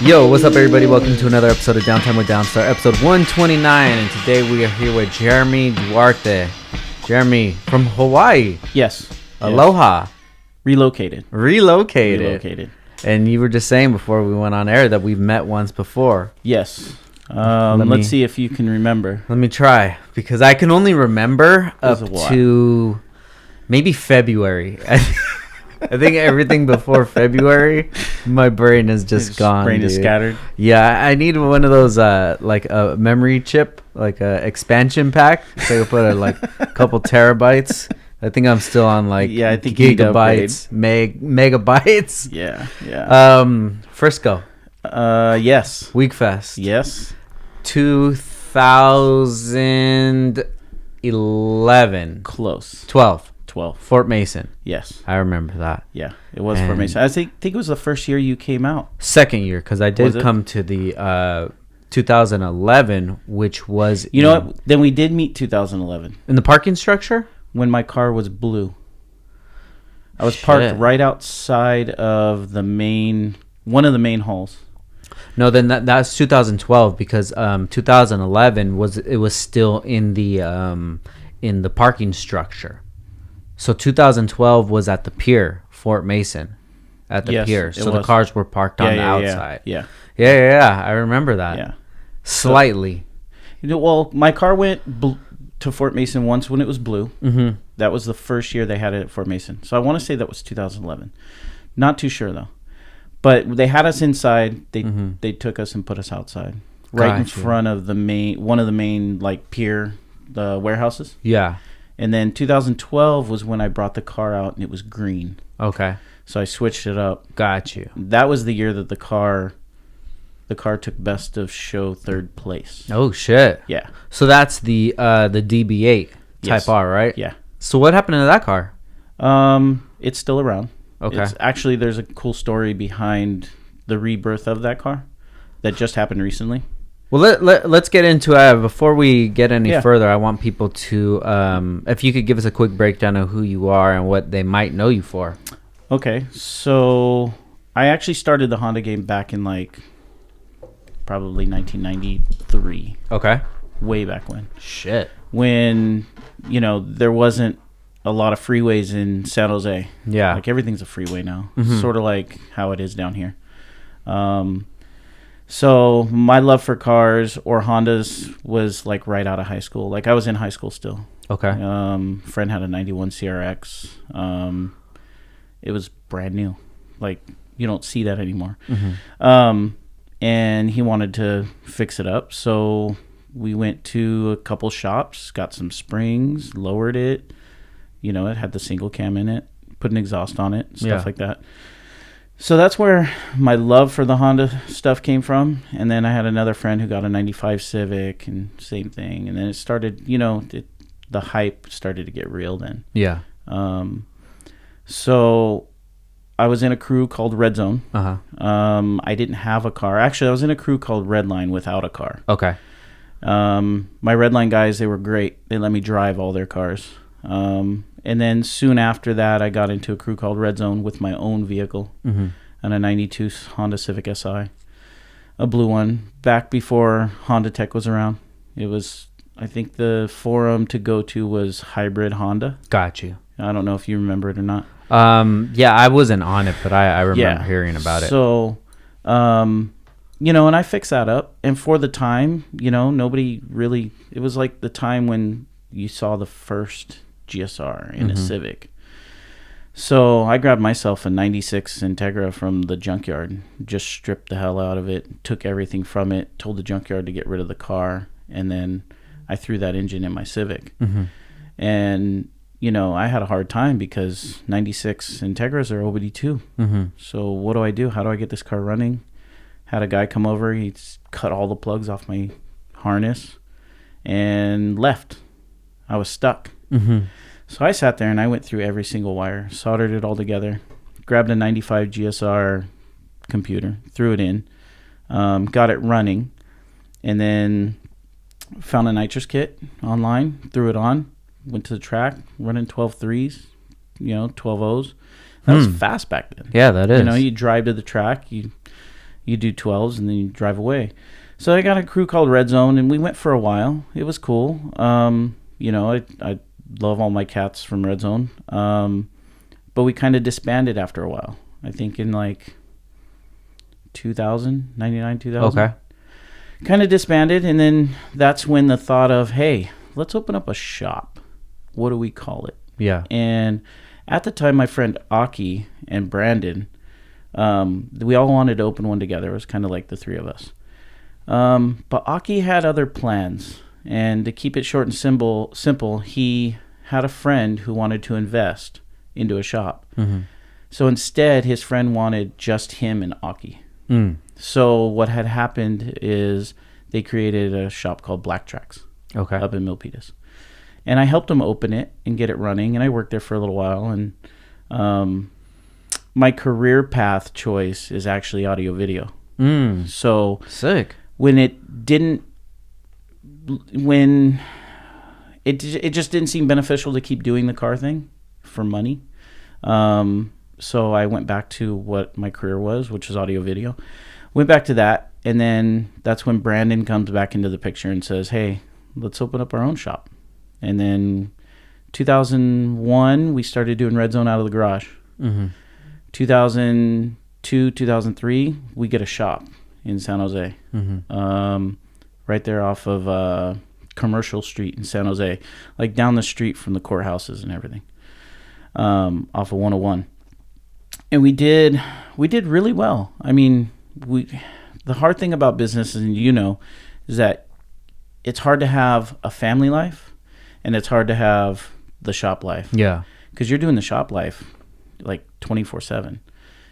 Yo, what's up, everybody? Welcome to another episode of Downtime with Downstar, episode 129. And today we are here with Jeremy Duarte. Jeremy from Hawaii. Yes. Aloha. Relocated. And you were just saying before we went on air that we've met once before. Yes. Let's see if you can remember. Let me try, because I can only remember up to maybe February. I think everything before February, my brain is just gone. Brain is scattered. Yeah, I need one of those, like a memory chip, like a expansion pack. So I could put a couple terabytes. I think I'm still on I think gigabytes, megabytes. Yeah. Frisco. Yes. Week Fest. Yes. 2011. Close. 12. Fort Mason. Yes. I remember that. Yeah, it was Fort Mason. I think it was the first year you came out. Second year, because I did come to the 2011, which was... You know what? Then we did meet 2011. In the parking structure? When my car was blue. I was parked right outside of one of the main halls. No, then that's 2012, because 2011 was still in the parking structure. So 2012 was at the pier, Fort Mason, at the pier. So the cars were parked on the outside. Yeah. I remember that. Yeah. Slightly. Well, my car went to Fort Mason once when it was blue. Mm-hmm. That was the first year they had it at Fort Mason. So I want to say that was 2011. Not too sure, though. But they had us inside. They took us and put us outside. Right in front of one of the main pier, the warehouses. Yeah. And then 2012 was when I brought the car out and it was green. Okay. So I switched it up. Got you. That was the year that the car took best of show third place. Oh shit. Yeah. So that's the DB8 Type R, right? Yeah. So what happened to that car? It's still around. Okay. There's a cool story behind the rebirth of that car that just happened recently. Well, let's get into it. Before we get any further, I want people to, if you could give us a quick breakdown of who you are and what they might know you for. Okay, so I actually started the Honda game back in probably 1993. Okay. Way back when. Shit. When, there wasn't a lot of freeways in San Jose. Yeah. Everything's a freeway now. Mm-hmm. Sort of like how it is down here. So my love for cars or Hondas was right out of high school. I was in high school still. Okay. Friend had a 91 CRX. It was brand new. You don't see that anymore. Mm-hmm. And he wanted to fix it up. So we went to a couple shops, got some springs, lowered it. It had the single cam in it, put an exhaust on it, stuff like that. So that's where my love for the Honda stuff came from. And then I had another friend who got a 95 Civic and same thing. And then it started, the hype started to get real then. Yeah. So I was in a crew called Redzone. Uh-huh. I didn't have a car. Actually, I was in a crew called Redline without a car. Okay. My Redline guys, they were great. They let me drive all their cars. And then soon after that, I got into a crew called Redzone with my own vehicle, and a 92 Honda Civic Si, a blue one, back before Honda Tech was around. It was, I think the forum to go to was Hybrid Honda. Got you. I don't know if you remember it or not. Yeah, I wasn't on it, but I remember hearing about it. So, and I fixed that up. And for the time, nobody really, it was like the time when you saw the first GSR in a Civic. So I grabbed myself a 96 Integra from the junkyard, just stripped the hell out of it, took everything from it, told the junkyard to get rid of the car, and then I threw that engine in my Civic. And I had a hard time because 96 Integras are OBD2. So what do? How do I get this car running? Had a guy come over, he cut all the plugs off my harness and left. I was stuck. So I sat there and I went through every single wire, soldered it all together, grabbed a 95 GSR computer, threw it in, got it running, and then found a nitrous kit online, threw it on, went to the track, running 12 threes, 12 O's. That was fast back then. Yeah, that is. You drive to the track, you You do 12s and then you drive away. So I got a crew called Redzone, and we went for a while. It was cool. You know, I love all my cats from Redzone. But we kind of disbanded after a while. I think in like 2000, 99, 2000. Okay. Kind of disbanded, and then that's when the thought of, hey, let's open up a shop. What do we call it? Yeah. And at the time, my friend Aki and Brandon, we all wanted to open one together. It was kind of like the three of us. But Aki had other plans, and to keep it short and simple, he had a friend who wanted to invest into a shop. Mm-hmm. So instead, his friend wanted just him and Aki. So what had happened is they created a shop called Black Tracks up in Milpitas. And I helped them open it and get it running, and I worked there for a little while. And my career path choice is actually audio video. So sick. When it just didn't seem beneficial to keep doing the car thing for money. So I went back to what my career was, which is audio video. Went back to that, and then that's when Brandon comes back into the picture and says, hey, let's open up our own shop. And then 2001, we started doing Redzone out of the garage. 2002, 2003, we get a shop in San Jose. Right there off of Commercial Street in San Jose, like down the street from the courthouses and everything, off of 101. And we did really well. I mean, the hard thing about business, and is that it's hard to have a family life, and it's hard to have the shop life. Yeah. Because you're doing the shop life like 24/7.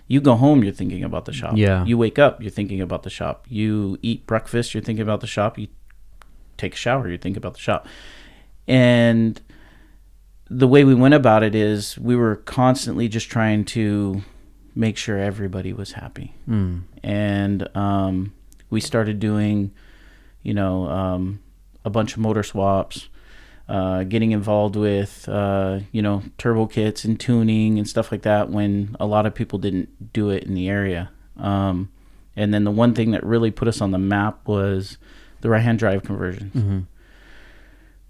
You go home, you're thinking about the shop. Yeah. You wake up, you're thinking about the shop. You eat breakfast, you're thinking about the shop. You take a shower, you're thinking about the shop. And the way we went about it is we were constantly just trying to make sure everybody was happy. And we started doing, a bunch of motor swaps, getting involved with, turbo kits and tuning and stuff like that when a lot of people didn't do it in the area. And then the one thing that really put us on the map was the right-hand drive conversions.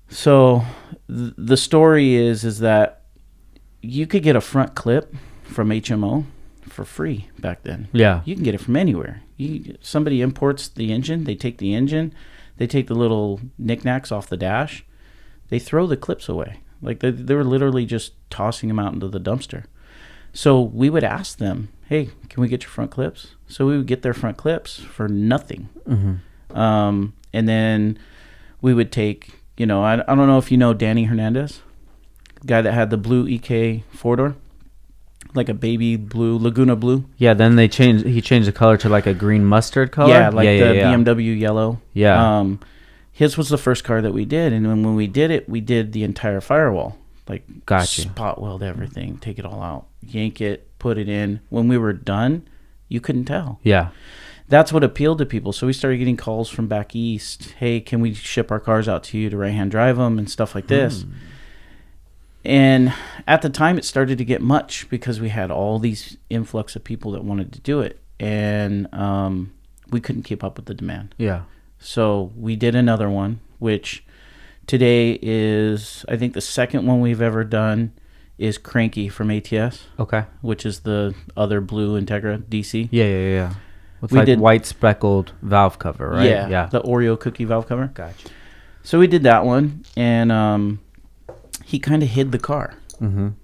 So the story is that you could get a front clip from HMO for free back then. Yeah. You can get it from anywhere. Somebody imports the engine, they take the engine, they take the little knickknacks off the dash, they throw the clips away. Like they were literally just tossing them out into the dumpster. So we would ask them, hey, can we get your front clips? So we would get their front clips for nothing. And then we would take, I don't know if you know Danny Hernandez, the guy that had the blue EK 4-door, like a baby blue, Laguna blue. Yeah, then he changed the color to like a green mustard color. Yeah, like the BMW yellow. Yeah. His was the first car that we did, and when we did it, we did the entire firewall. Like, spot weld everything, take it all out, yank it, put it in. When we were done, you couldn't tell. Yeah. That's what appealed to people. So we started getting calls from back east. Hey, can we ship our cars out to you to right-hand drive them and stuff like this? And at the time, it started to get much because we had all these influx of people that wanted to do it. And we couldn't keep up with the demand. Yeah. So we did another one, which today is, I think the second one we've ever done is Cranky from ATS. Okay. Which is the other blue Integra DC. Yeah. With like white speckled valve cover, right? Yeah. The Oreo cookie valve cover. Gotcha. So we did that one, and he kind of hid the car,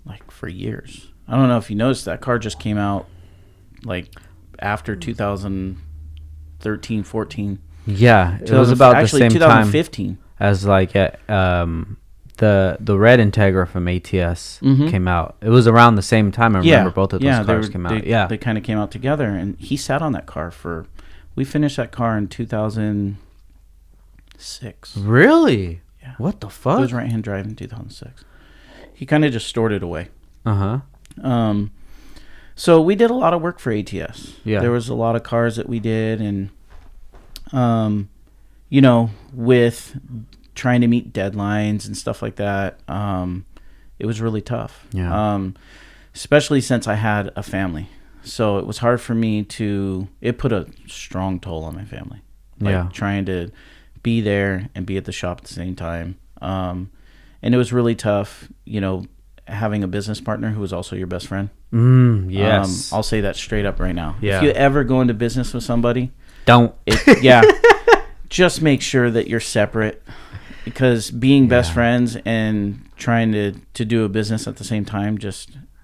like for years. I don't know if you noticed, that car just came out like after 2013, 14. Yeah, it was about the same 2015. time as like the red Integra from ATS came out. It was around the same time. I remember both of those cars came out. They kind of came out together, and he sat on that car we finished that car in 2006. Really? Yeah. What the fuck? It was right-hand drive in 2006. He kind of just stored it away. So we did a lot of work for ATS. Yeah. There was a lot of cars that we did, and with trying to meet deadlines and stuff like that, it was really tough. Yeah. Especially since I had a family. So it was hard for me it put a strong toll on my family. Like trying to be there and be at the shop at the same time. And it was really tough, having a business partner who was also your best friend. Yes. I'll say that straight up right now. Yeah. If you ever go into business with somebody, don't. Just make sure that you're separate, because being best friends and trying to do a business at the same time,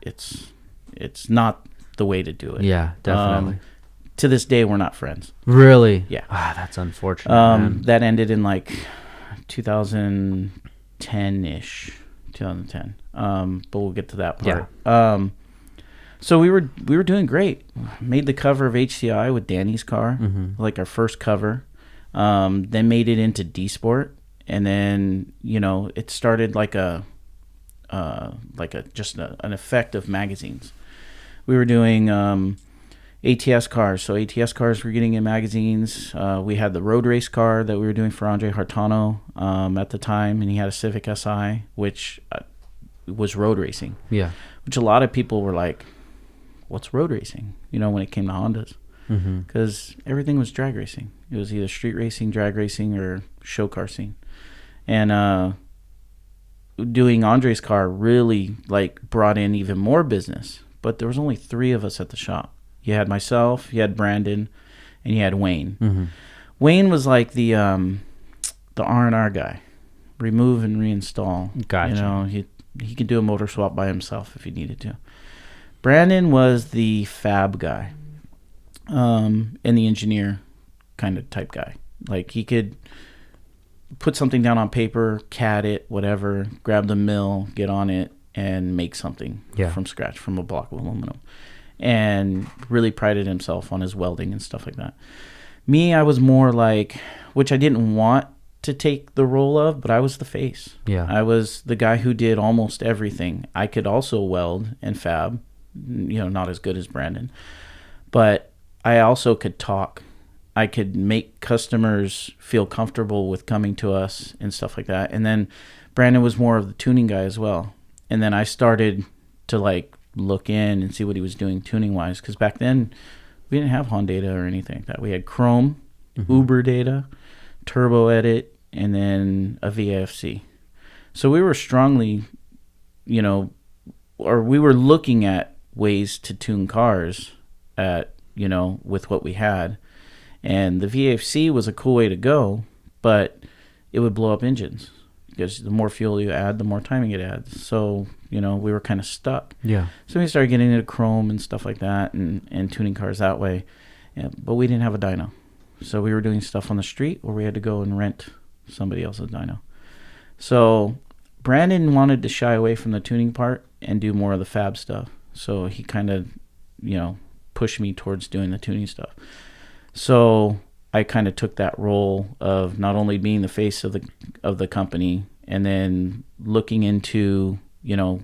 it's not the way to do it. Yeah, definitely. To this day, we're not friends. Really? Yeah. That's unfortunate. That ended in like 2010-ish, 2010. But we'll get to that part. Yeah. So we were doing great. Made the cover of HCI with Danny's car, like our first cover. Then made it into D Sport, and then it started like an effect of magazines. We were doing ATS cars, so ATS cars were getting in magazines. We had the road race car that we were doing for Andre Hartano at the time, and he had a Civic Si, which was road racing. Yeah, which a lot of people were like, "What's road racing?" When it came to Hondas, because everything was drag racing. It was either street racing, drag racing, or show car scene. And doing Andre's car really brought in even more business. But there was only 3 of us at the shop. You had myself, you had Brandon, and you had Wayne. Wayne was like the R&R guy, remove and reinstall. Gotcha. He could do a motor swap by himself if he needed to. Brandon was the fab guy, and the engineer kind of type guy. Like, he could put something down on paper, CAD it, whatever, grab the mill, get on it, and make something from scratch from a block of aluminum. And really prided himself on his welding and stuff like that. Me, I was more like, which I didn't want to take the role of, but I was the face. Yeah. I was the guy who did almost everything. I could also weld and fab, not as good as Brandon, but I also could talk. I could make customers feel comfortable with coming to us and stuff like that. And then Brandon was more of the tuning guy as well. And then I started to look in and see what he was doing tuning wise, because back then we didn't have Honda or anything like that. We had Chrome, Uber Data, Turbo Edit, and then a VAFC. So we were strongly, or we were looking at ways to tune cars with what we had. And the VAFC was a cool way to go, but it would blow up engines, because the more fuel you add, the more timing it adds. So, we were kind of stuck. Yeah. So we started getting into Chrome and stuff like that, and tuning cars that way. Yeah, but we didn't have a dyno. So we were doing stuff on the street where we had to go and rent somebody else's dyno. So Brandon wanted to shy away from the tuning part and do more of the fab stuff. So he kind of, pushed me towards doing the tuning stuff. So I kind of took that role of not only being the face of the company, and then looking into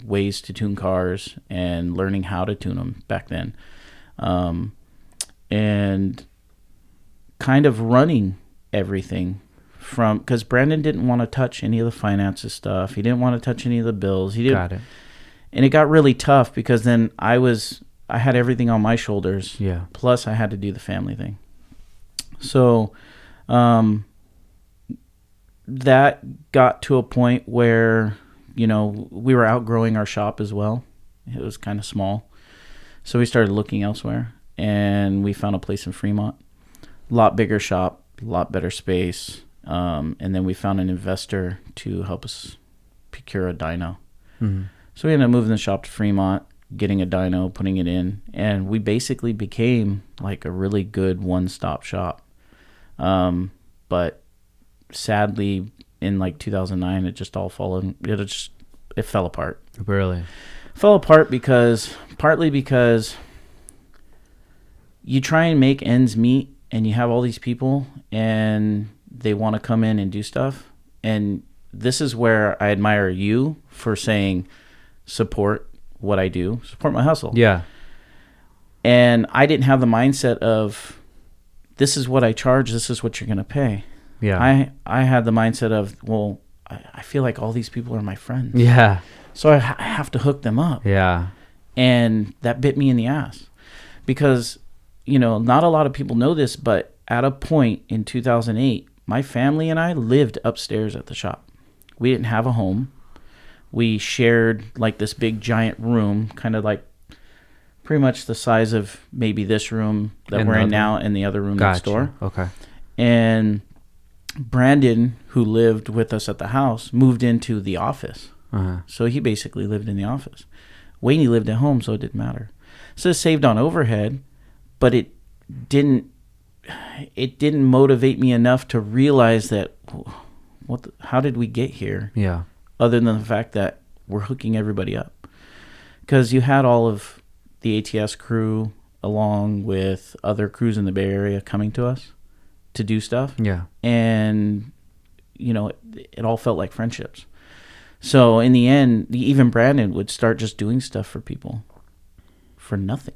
ways to tune cars and learning how to tune them back then, and kind of running everything because Brandon didn't want to touch any of the finances stuff. He didn't want to touch any of the bills. He didn't. Got it. And it got really tough because then I had everything on my shoulders. Yeah. Plus I had to do the family thing. So that got to a point where, we were outgrowing our shop as well. It was kind of small. So we started looking elsewhere, and we found a place in Fremont. A lot bigger shop, a lot better space. And then we found an investor to help us procure a dyno. Mm-hmm. So we ended up moving the shop to Fremont, getting a dyno, putting it in, and we basically became like a really good one-stop shop. But sadly, in 2009, it just all it fell apart. Really? Fell apart partly because you try and make ends meet, and you have all these people, and they want to come in and do stuff. And this is where I admire you for saying, support what I do, support my hustle. Yeah. And I didn't have the mindset of, this is what I charge, this is what you're going to pay. Yeah. I had the mindset of, well, I feel like all these people are my friends. Yeah. So I have to hook them up. Yeah. And that bit me in the ass because, you know, not a lot of people know this, but at a point in 2008, my family and I lived upstairs at the shop. We didn't have a home. We shared like this big giant room, kind of like pretty much the size of maybe this room that And we're the in other- now and the other room next door. Okay. And Brandon, who lived with us at the house, moved into the office. Uh-huh. So he basically lived in the office. Wayne lived at home, so it didn't matter. So it saved on overhead, but it didn't motivate me enough to realize that how did we get here? Yeah. Other than the fact that we're hooking everybody up. Because you had all of the ATS crew along with other crews in the Bay Area coming to us to do stuff. Yeah. And, you know, it all felt like friendships. So in the end, even Brandon would start just doing stuff for people for nothing.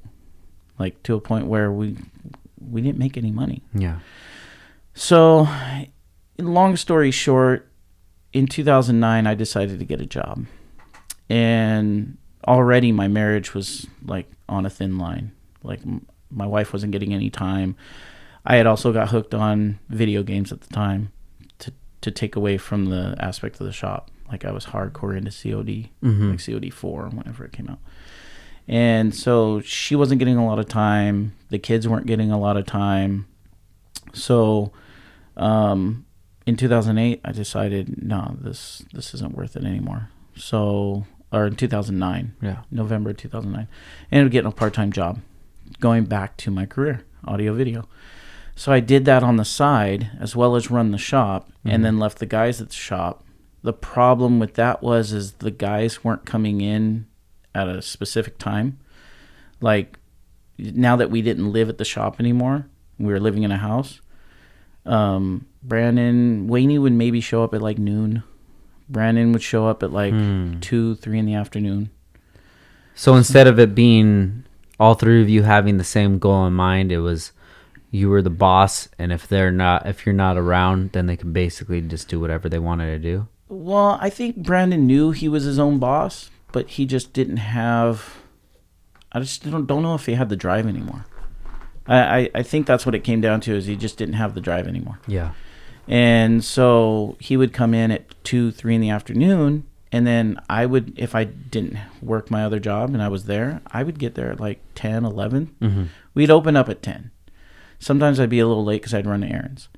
Like to a point where we didn't make any money. Yeah. So long story short, in 2009, I decided to get a job. And already my marriage was like on a thin line. Like my wife wasn't getting any time. I had also got hooked on video games at the time to take away from the aspect of the shop. Like I was hardcore into COD, like COD 4 whenever it came out. And so she wasn't getting a lot of time. The kids weren't getting a lot of time. So in 2008, I decided, no, this isn't worth it anymore. So, or in 2009, November 2009, I ended up getting a part-time job, going back to my career, audio video. So I did that on the side as well as run the shop, and then left the guys at the shop. The problem with that is the guys weren't coming in at a specific time. Like now that we didn't live at the shop anymore, we were living in a house. Wayne would maybe show up at like noon. Brandon would show up at like 2, 3 in the afternoon. So instead of it being all three of you having the same goal in mind, it was you were the boss, and if you're not around, then they can basically just do whatever they wanted to do. Well, I think Brandon knew he was his own boss, but he just didn't have. I just don't know if he had the drive anymore. I think that's what it came down to, is he just didn't have the drive anymore. Yeah. And so he would come in at 2, 3 in the afternoon, and then I would, if I didn't work my other job and I was there, I would get there at like 10, 11. We'd open up at 10. Sometimes I'd be a little late because I'd run errands.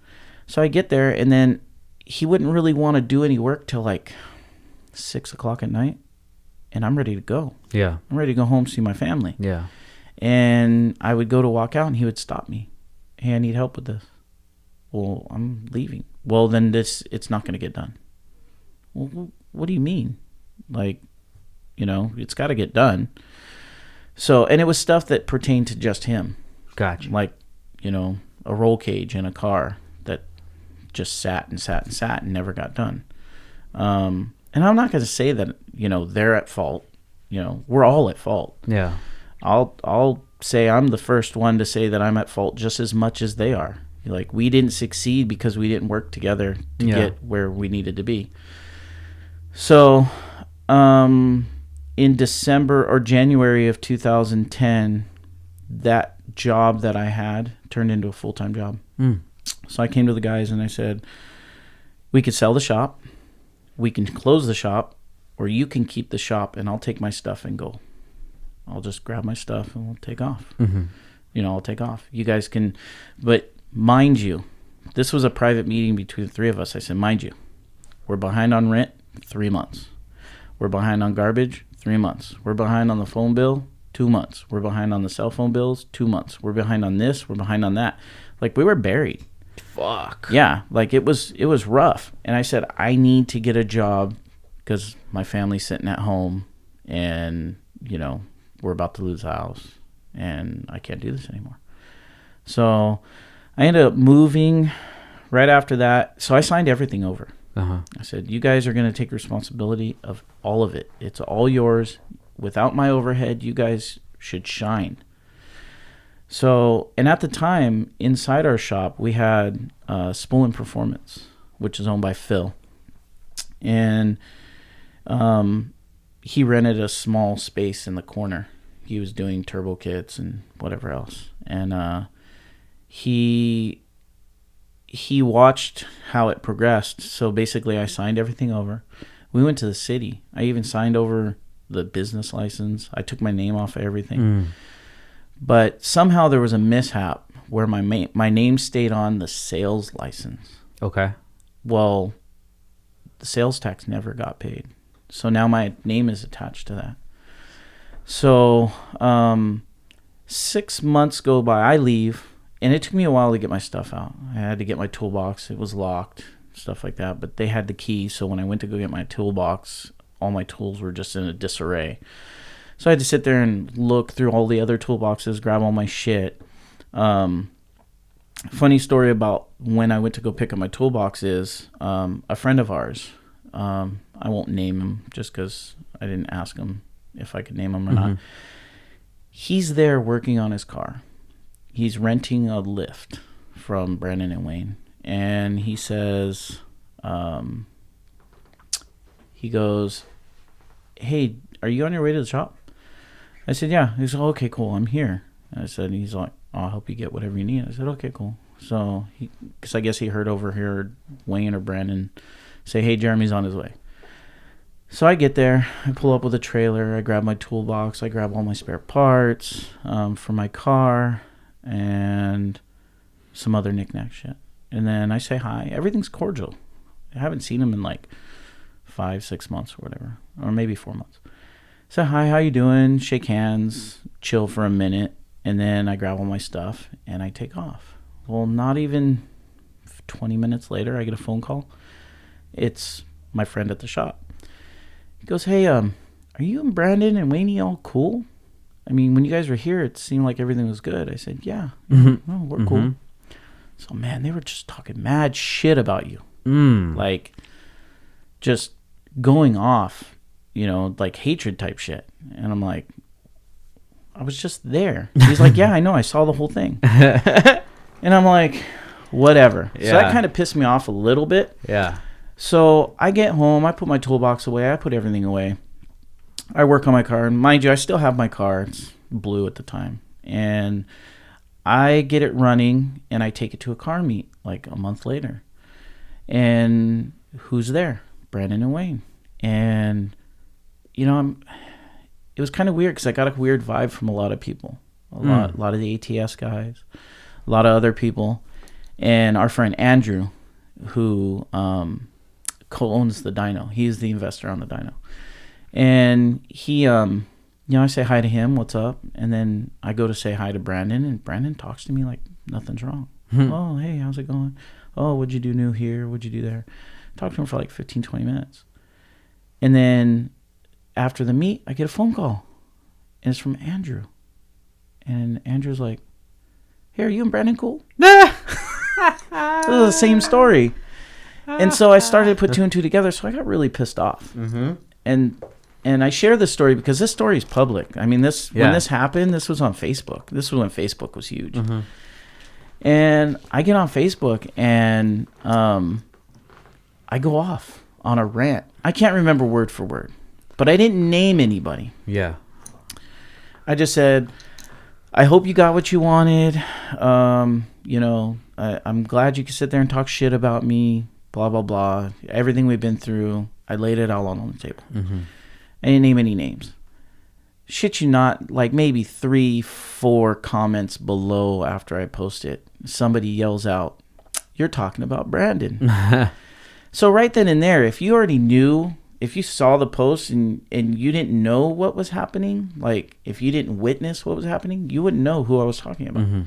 So I get there, and then he wouldn't really want to do any work till like 6 o'clock at night, and I'm ready to go. Yeah. I'm ready to go home, see my family. Yeah. And I would go to walk out, and he would stop me. Hey, I need help with this. Well, I'm leaving. Well, then it's not going to get done. Well, what do you mean? Like, you know, it's got to get done. So, and it was stuff that pertained to just him. Gotcha. Like, you know, a roll cage in a car that just sat and never got done. And I'm not going to say that, you know, they're at fault. You know, we're all at fault. Yeah. I'll say I'm the first one to say that I'm at fault just as much as they are. Like, we didn't succeed because we didn't work together to get where we needed to be. So, in December or January of 2010, that job that I had turned into a full-time job. So I came to the guys and I said, we could sell the shop, we can close the shop, or you can keep the shop and I'll take my stuff and go. I'll just grab my stuff and we'll take off. You know, I'll take off. You guys can, but mind you, this was a private meeting between the three of us. I said, mind you, we're behind on rent 3 months. We're behind on garbage 3 months. We're behind on the phone bill 2 months. We're behind on the cell phone bills 2 months. We're behind on this. We're behind on that. Like, we were buried. Fuck. Yeah, like it was rough. And I said, I need to get a job because my family's sitting at home and, you know, we're about to lose the house and I can't do this anymore. So I ended up moving right after that. So I signed everything over. I said, you guys are going to take responsibility of all of it. It's all yours. Without my overhead, you guys should shine. So, and at the time, inside our shop, we had Spoolin Performance, which is owned by Phil. And he rented a small space in the corner. He was doing turbo kits and whatever else. And he watched how it progressed. So basically I signed everything over. We went to the city. I even signed over the business license. I took my name off of everything. But somehow there was a mishap where my name stayed on the sales license. Okay. Well, the sales tax never got paid. So now my name is attached to that. So 6 months go by. I leave. And it took me a while to get my stuff out. I had to get my toolbox. It was locked, stuff like that. But they had the key. So when I went to go get my toolbox, all my tools were just in a disarray. So I had to sit there and look through all the other toolboxes, grab all my shit. Funny story about when I went to go pick up my toolbox is a friend of ours. I won't name him just because I didn't ask him if I could name him or not. He's there working on his car. He's renting a lift from Brandon and Wayne. And he says, he goes, hey, are you on your way to the shop? I said, yeah. He said, okay, cool, I'm here. And I said, he's like, I'll help you get whatever you need. I said, okay, cool. So, because I guess he heard Wayne or Brandon say, hey, Jeremy's on his way. So I get there. I pull up with a trailer. I grab my toolbox. I grab all my spare parts for my car and some other knickknack shit. And then I say hi. Everything's cordial. I haven't seen him in like 5-6 months or whatever, or maybe 4 months. Say hi, how you doing? Shake hands, chill for a minute, and then I grab all my stuff and I take off. Well, not even 20 minutes later, I get a phone call. It's my friend at the shop. He goes, hey, are you and Brandon and Wayne all cool? I mean, when you guys were here, it seemed like everything was good. I said, yeah, well, we're cool. So, man, they were just talking mad shit about you. Like, just going off, like hatred type shit. And I'm like, I was just there. He's like, yeah, I know. I saw the whole thing. And I'm like, whatever. Yeah. So that kind of pissed me off a little bit. Yeah. So I get home. I put my toolbox away. I put everything away. I work on my car. And mind you, I still have my car. It's blue at the time. And I get it running, and I take it to a car meet like a month later. And who's there? Brandon and Wayne. And, it was kind of weird because I got a weird vibe from a lot of people. A lot of the ATS guys, a lot of other people. And our friend Andrew, who co-owns the dyno. He's the investor on the dyno. And he, I say hi to him, what's up? And then I go to say hi to Brandon, and Brandon talks to me like nothing's wrong. Oh, hey, how's it going? Oh, what'd you do new here? What'd you do there? Talk to him for like 15, 20 minutes. And then after the meet, I get a phone call. And it's from Andrew. And Andrew's like, hey, are you and Brandon cool? This is the same story. And so I started to put two and two together, so I got really pissed off. And I share this story because this story is public. I mean, when this happened, this was on Facebook. This was when Facebook was huge. And I get on Facebook, and I go off on a rant. I can't remember word for word, but I didn't name anybody. Yeah. I just said, I hope you got what you wanted. I'm glad you could sit there and talk shit about me, blah, blah, blah. Everything we've been through, I laid it all on the table. I didn't name any names. Shit you not, like maybe 3-4 comments below after I post it, somebody yells out, you're talking about Brandon. So right then and there, if you already knew, if you saw the post and you didn't know what was happening, like if you didn't witness what was happening, you wouldn't know who I was talking about.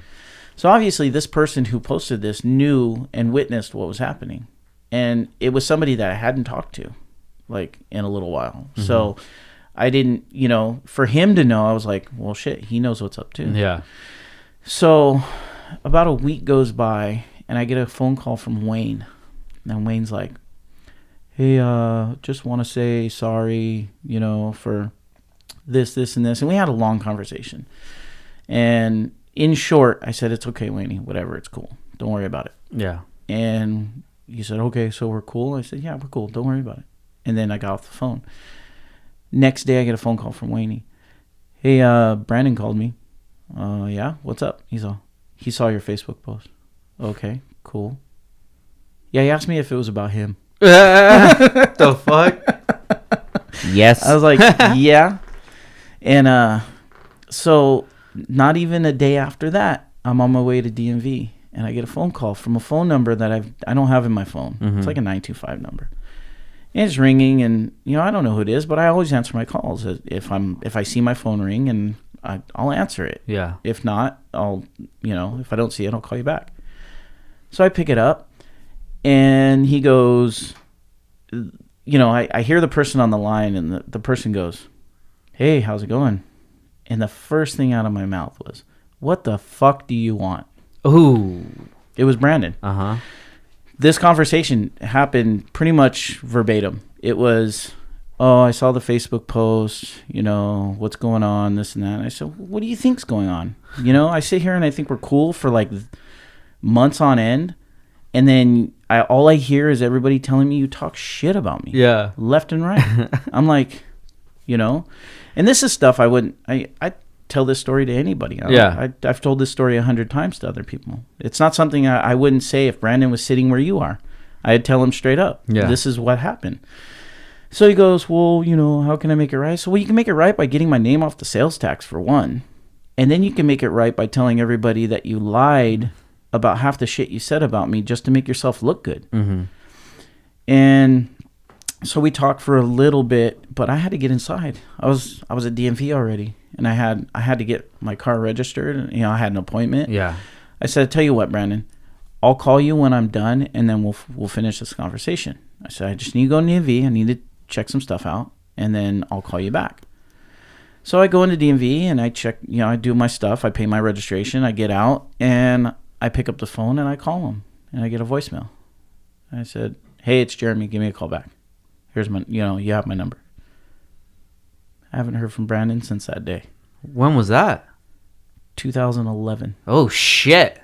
So obviously this person who posted this knew and witnessed what was happening. And it was somebody that I hadn't talked to like in a little while. So I didn't, for him to know, I was like, well, shit, he knows what's up too. Yeah. So about a week goes by, and I get a phone call from Wayne. And Wayne's like, hey, just want to say sorry, for this, and this. And we had a long conversation. And in short, I said, it's okay, Wayne, whatever, it's cool. Don't worry about it. Yeah. And he said, okay, so we're cool? I said, yeah, we're cool. Don't worry about it. And then I got off the phone. Next day, I get a phone call from Wayne. Hey, Brandon called me. Yeah, what's up? He saw your Facebook post. Okay, cool. Yeah, he asked me if it was about him. The fuck? Yes. I was like, yeah. And so not even a day after that, I'm on my way to DMV, and I get a phone call from a phone number that I don't have in my phone. Mm-hmm. It's like a 925 number. And it's ringing, and I don't know who it is, but I always answer my calls if I see my phone ring, and I'll answer it. Yeah. If not, I'll if I don't see it, I'll call you back. So I pick it up, and he goes, I hear the person on the line, and the person goes, "Hey, how's it going?" And the first thing out of my mouth was, "What the fuck do you want?" Ooh. It was Brandon. Uh-huh. This conversation happened pretty much verbatim. It was, "Oh, I saw the Facebook post, what's going on, this and that." And I said, "What do you think's going on?" I sit here and I think we're cool for like months on end. And then all I hear is everybody telling me you talk shit about me. Yeah. Left and right. I'm like, and this is stuff I tell this story to anybody. I've told this story 100 times to other people. It's not something I wouldn't say if Brandon was sitting where you are. I'd tell him straight up. Yeah. This is what happened. So he goes, "Well, how can I make it right?" So, you can make it right by getting my name off the sales tax for one. And then you can make it right by telling everybody that you lied about half the shit you said about me just to make yourself look good. Mm-hmm. And so we talked for a little bit, but I had to get inside. I was at DMV already, and I had to get my car registered. I had an appointment. Yeah. I said, "Tell you what, Brandon, I'll call you when I'm done, and then we'll finish this conversation." I said, "I just need to go to DMV. I need to check some stuff out, and then I'll call you back." So I go into DMV and I check. I do my stuff. I pay my registration. I get out and I pick up the phone and I call him, and I get a voicemail. I said, "Hey, it's Jeremy. Give me a call back. Here's my, you have my number." I haven't heard from Brandon since that day. When was that? 2011. Oh, shit.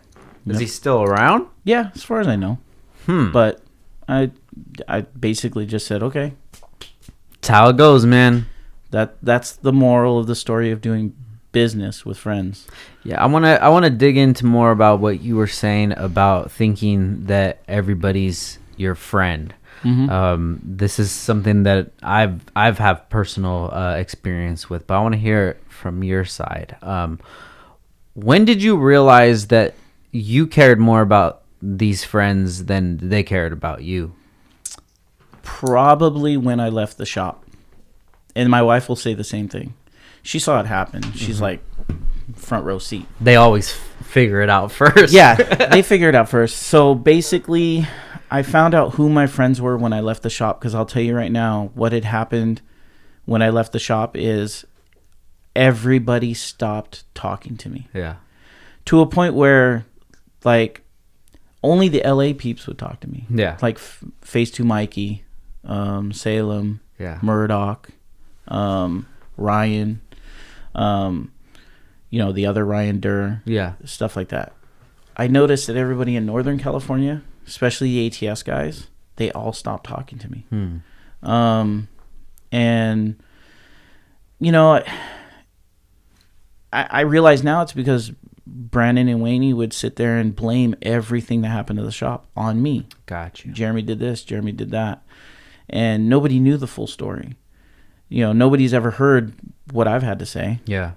Is Yep. he still around? Yeah, as far as I know. But I basically just said, okay. That's how it goes, man. That's the moral of the story of doing business with friends. Yeah, I wanna dig into more about what you were saying about thinking that everybody's your friend. Mm-hmm. This is something that I've have personal experience with, but I want to hear it from your side. When did you realize that you cared more about these friends than they cared about you? Probably when I left the shop. And my wife will say the same thing. She saw it happen. She's like front row seat. They always figure it out first. Yeah, they figure it out first. So basically, I found out who my friends were when I left the shop, because I'll tell you right now, what had happened when I left the shop is everybody stopped talking to me. Yeah. To a point where, like, only the LA peeps would talk to me. Yeah. Like Phase 2 Mikey, Salem, Yeah. Murdoch, Ryan, the other Ryan Durr, Yeah. stuff like that. I noticed that everybody in Northern California, especially the ATS guys, they all stopped talking to me. And, I realize now it's because Brandon and Wayne would sit there and blame everything that happened to the shop on me. Got you. Jeremy did this, Jeremy did that. And nobody knew the full story. Nobody's ever heard what I've had to say. Yeah.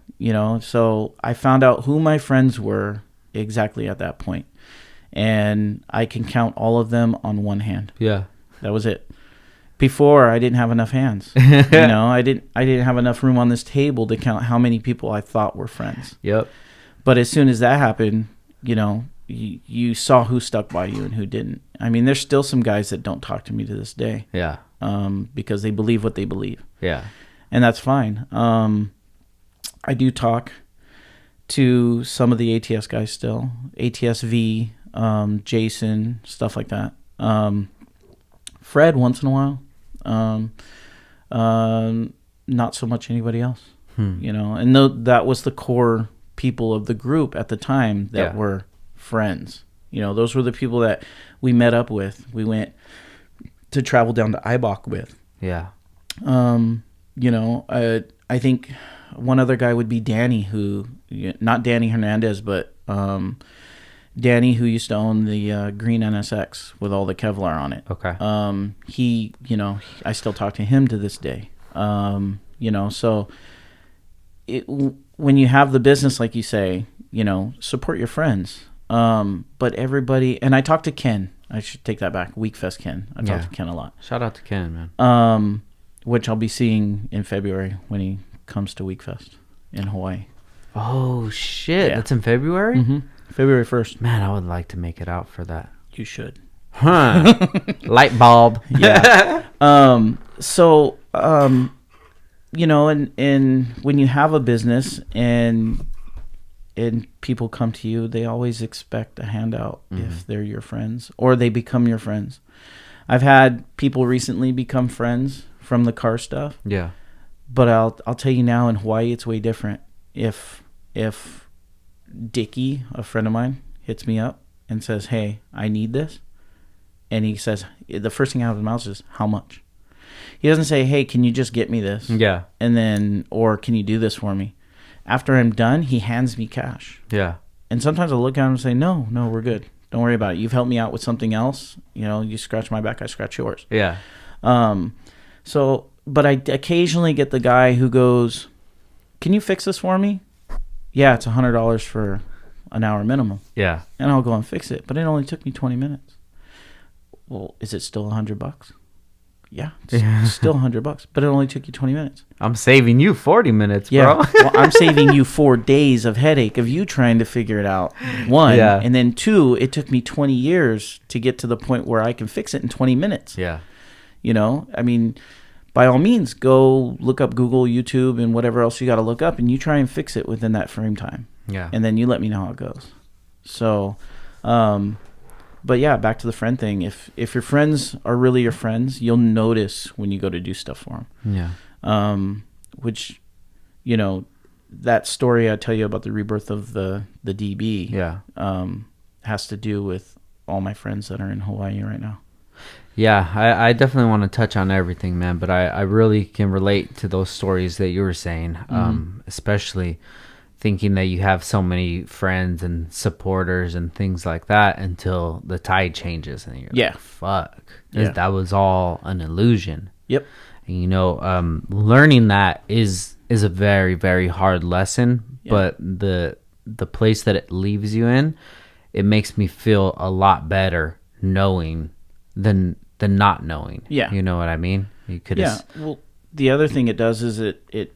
So I found out who my friends were exactly at that point. And I can count all of them on one hand. Yeah. That was it. Before, I didn't have enough hands. I didn't have enough room on this table to count how many people I thought were friends. Yep. But as soon as that happened, you saw who stuck by you and who didn't. I mean, there's still some guys that don't talk to me to this day. Yeah. Because they believe what they believe. Yeah. And that's fine. I do talk to some of the ATS guys still. ATSV, Jason, stuff like that. Fred once in a while. Not so much anybody else. And that was the core people of the group at the time that were friends. Those were the people that we met up with. We went to travel down to Ibach with. Yeah. I think one other guy would be Danny, not Danny Hernandez, but Danny, who used to own the green NSX with all the Kevlar on it. Okay. He, I still talk to him to this day. So when you have the business, like you say, support your friends. But everybody, and I talked to Ken. I should take that back. Weekfest Ken. I talk to Ken a lot. Shout out to Ken, man. Which I'll be seeing in February when he comes to Weekfest in Hawaii. Oh, shit. Yeah. That's in February? Mm-hmm. February 1st. Man, I would like to make it out for that. You should. Huh. Light bulb. Yeah. And when you have a business and people come to you, they always expect a handout if they're your friends or they become your friends. I've had people recently become friends from the car stuff. Yeah. But I'll tell you now, in Hawaii, it's way different. If Dickie, a friend of mine, hits me up and says, "Hey, I need this," and he says, the first thing out of his mouth is, "How much?" He doesn't say, "Hey, can you just get me this?" Yeah. And then, or "Can you do this for me?" After I'm done, he hands me cash. Yeah. And sometimes I'll look at him and say, no, we're good. Don't worry about it. You've helped me out with something else. You scratch my back, I scratch yours. Yeah. But I occasionally get the guy who goes, "Can you fix this for me?" Yeah, it's $100 for an hour minimum. Yeah. And I'll go and fix it. But it only took me 20 minutes. Well, is it still $100? Yeah, it's still $100, but it only took you 20 minutes. I'm saving you 40 minutes, bro. Yeah, well, I'm saving you 4 days of headache of you trying to figure it out. 1, and then 2, it took me 20 years to get to the point where I can fix it in 20 minutes. Yeah. I mean, by all means, go look up Google, YouTube, and whatever else you got to look up, and you try and fix it within that frame time. Yeah. And then you let me know how it goes. So, but yeah, back to the friend thing. If your friends are really your friends, you'll notice when you go to do stuff for them. Yeah. Which, that story I tell you about the rebirth of the DB. Yeah. Has to do with all my friends that are in Hawaii right now. Yeah, I definitely want to touch on everything, man. But I really can relate to those stories that you were saying, especially thinking that you have so many friends and supporters and things like that until the tide changes and you're like, fuck, that was all an illusion. Yep. And, learning that is a very, very hard lesson, but the place that it leaves you in, it makes me feel a lot better knowing than not knowing. Yeah. You know what I mean? You could Well, the other thing it does is it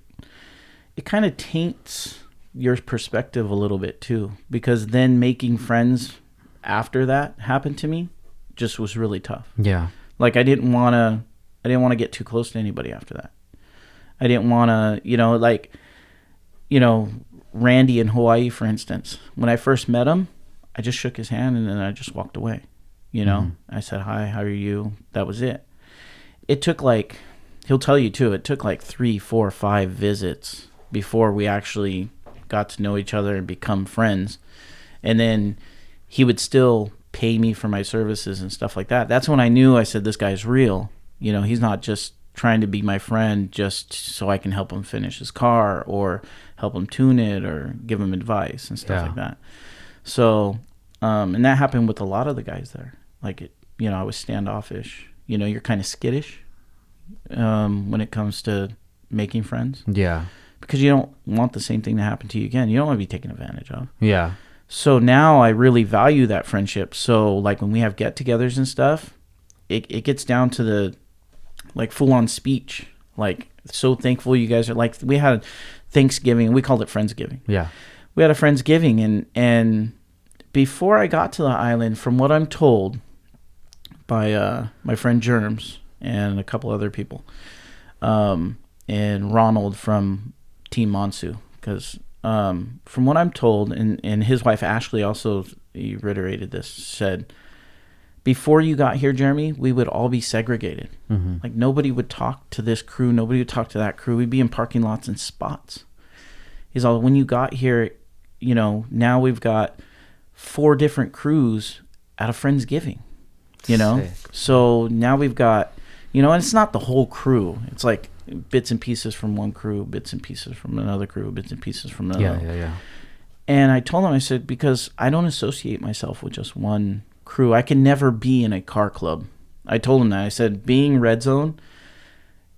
kind of taints your perspective a little bit too, because then making friends after that happened to me just was really tough. Yeah. Like I didn't want to get too close to anybody after that. I didn't want to, Randy in Hawaii, for instance, when I first met him, I just shook his hand and then I just walked away. I said, "Hi, how are you?" That was it. It took he'll tell you too, it took 3, 4, 5 visits before we actually got to know each other and become friends. And then he would still pay me for my services and stuff like that. That's when I knew, I said, this guy's real. He's not just trying to be my friend just so I can help him finish his car or help him tune it or give him advice and stuff like that. So, and that happened with a lot of the guys there. I was standoffish. You're kind of skittish when it comes to making friends. Yeah. Because you don't want the same thing to happen to you again. You don't want to be taken advantage of. Yeah. So now I really value that friendship. So when we have get-togethers and stuff, it gets down to the full-on speech. So thankful you guys are. We had Thanksgiving. We called it Friendsgiving. Yeah. We had a Friendsgiving, and before I got to the island, from what I'm told by my friend Germs and a couple other people, and Ronald from Team Monsu, because from what I'm told, and his wife Ashley also reiterated this, said, before you got here, Jeremy, we would all be segregated. Mm-hmm. Nobody would talk to this crew, nobody would talk to that crew. We'd be in parking lots and spots. He's all, when you got here, now we've got 4 different crews at a Friendsgiving. Sick. So now we've got, You know, and it's not the whole crew. It's like bits and pieces from one crew, bits and pieces from another crew, bits and pieces from another. Yeah. And I told him, I said, because I don't associate myself with just one crew. I can never be in a car club. I told him that. I said, being Redzone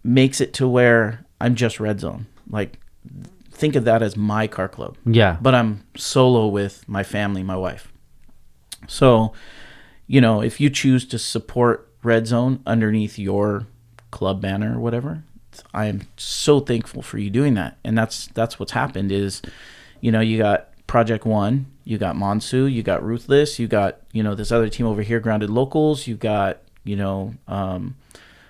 makes it to where I'm just Redzone. Like, think of that as my car club. Yeah. But I'm solo with my family, my wife. So, you know, if you choose to support Redzone underneath your club banner or whatever, I am so thankful for you doing that. And that's what's happened is, you know, you got Project One, you got Monsu, you got Ruthless, you got, you know, this other team over here, Grounded Locals, you got, you know,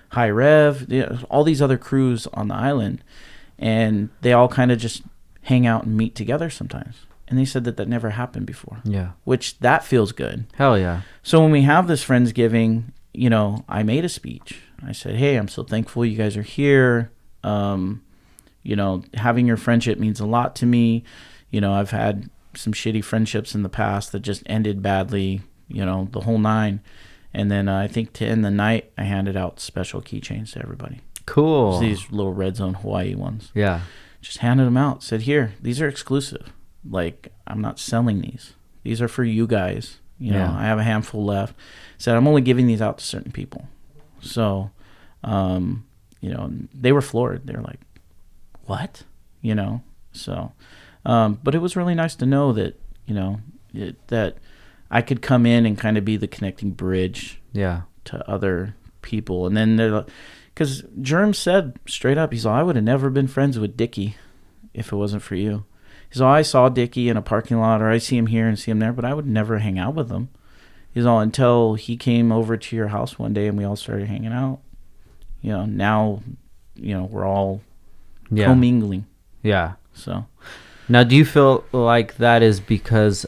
High Rev, you know, all these other crews on the island, and they all kind of just hang out and meet together sometimes. And they said that never happened before. Yeah. Which that feels good. Hell yeah. So when we have this Friendsgiving, you know, I made a speech. I said, hey, I'm so thankful you guys are here. You know, having your friendship means a lot to me. You know, I've had some shitty friendships in the past that just ended badly, you know, the whole nine. And then I think to end the night, I handed out special keychains to everybody. Cool. These little Redzone Hawaii ones. Yeah. Just handed them out. Said, here, these are exclusive. Like, I'm not selling these. These are for you guys. You know, I have a handful left. Said, I'm only giving these out to certain people. So, you know, they were floored. They were like, what? You know, so, but it was really nice to know that, you know, that I could come in and kind of be the connecting bridge to other people. And then they're like, because Jerm said straight up, he's like, I would have never been friends with Dickie if it wasn't for you. He's all, I saw Dickie in a parking lot, or I see him here and see him there, but I would never hang out with him. He's all, until he came over to your house one day and we all started hanging out. You know, now, you know, we're all commingling. Yeah. So now, do you feel like that is because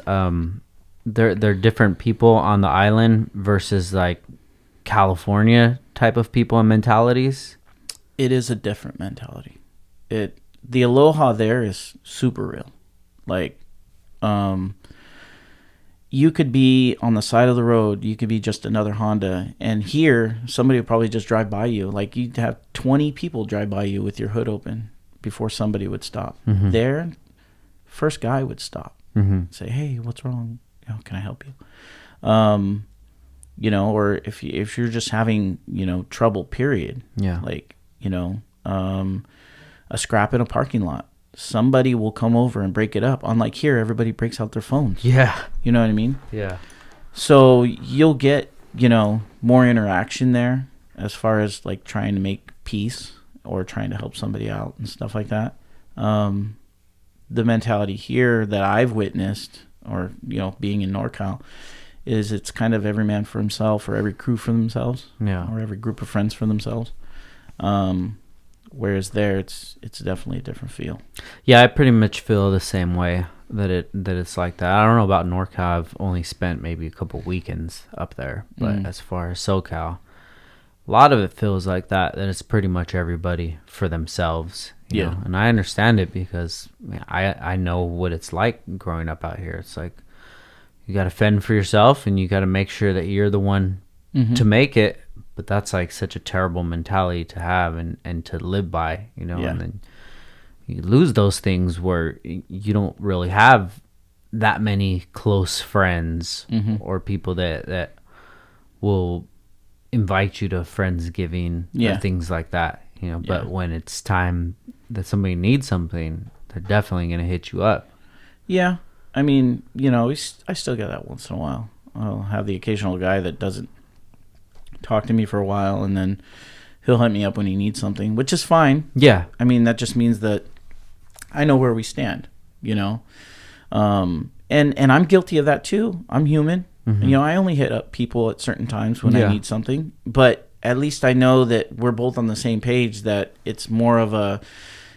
they're different people on the island versus like California type of people and mentalities? It is a different mentality. The aloha there is super real. Like, you could be on the side of the road, you could be just another Honda, and here somebody would probably just drive by you. Like, you'd have 20 people drive by you with your hood open before somebody would stop. Mm-hmm. There, first guy would stop, say, hey, what's wrong? You know, can I help you? You know, or if you're just having, you know, trouble, period. Yeah. Like, you know, a scrap in a parking lot, somebody will come over and break it up. Unlike here, everybody breaks out their phones. Yeah. You know what I mean? Yeah. So you'll get, you know, more interaction there as far as like trying to make peace or trying to help somebody out and stuff like that. The mentality here that I've witnessed, or, you know, being in NorCal, is it's kind of every man for himself, or every crew for themselves, or every group of friends for themselves. Whereas there, it's definitely a different feel. Yeah, I pretty much feel the same way that it's like that. I don't know about NorCal. I've only spent maybe a couple weekends up there, but as far as SoCal, a lot of it feels like that it's pretty much everybody for themselves. You know? And I understand it because I know what it's like growing up out here. It's like you got to fend for yourself and you got to make sure that you're the one to make it. But that's like such a terrible mentality to have and to live by, you know. And then you lose those things where you don't really have that many close friends or people that will invite you to Friendsgiving or things like that, you know. But when it's time that somebody needs something, they're definitely going to hit you up. Yeah. I mean, you know, I still get that once in a while. I'll have the occasional guy that doesn't talk to me for a while, and then he'll hunt me up when he needs something, which is fine. Yeah. I mean, that just means that I know where we stand, you know. And I'm guilty of that too. I'm human. You know, I only hit up people at certain times when I need something, but at least I know that we're both on the same page, that it's more of a,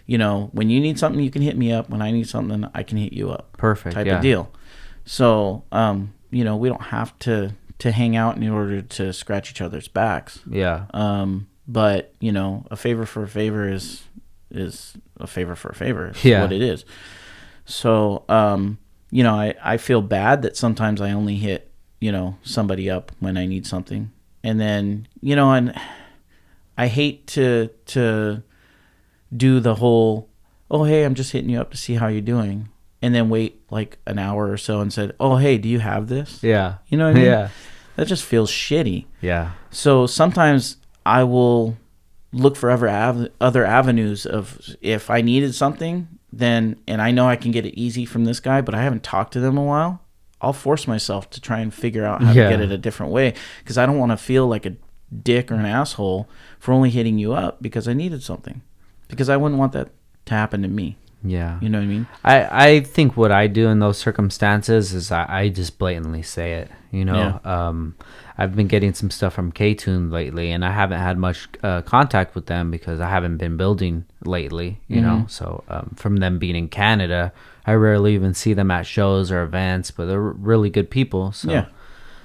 you know, when you need something, you can hit me up. When I need something, I can hit you up. Perfect. Type of deal. So, you know, we don't have to hang out in order to scratch each other's backs. Yeah. But, you know, a favor for a favor is a favor for a favor. It's what it is. So, you know, I feel bad that sometimes I only hit, you know, somebody up when I need something. And then, you know, and I hate to do the whole, oh, hey, I'm just hitting you up to see how you're doing, and then wait like an hour or so and said, oh, hey, do you have this? Yeah. You know what I mean? Yeah. That just feels shitty. Yeah. So sometimes I will look for other avenues of, if I needed something, then, and I know I can get it easy from this guy, but I haven't talked to them in a while, I'll force myself to try and figure out how to get it a different way, because I don't want to feel like a dick or an asshole for only hitting you up because I needed something, because I wouldn't want that to happen to me. Yeah. You know what I mean? I think what I do in those circumstances is I just blatantly say it, you know. Yeah. I've been getting some stuff from K-Tune lately, and I haven't had much contact with them because I haven't been building lately, you know. So from them being in Canada, I rarely even see them at shows or events, but they're really good people. So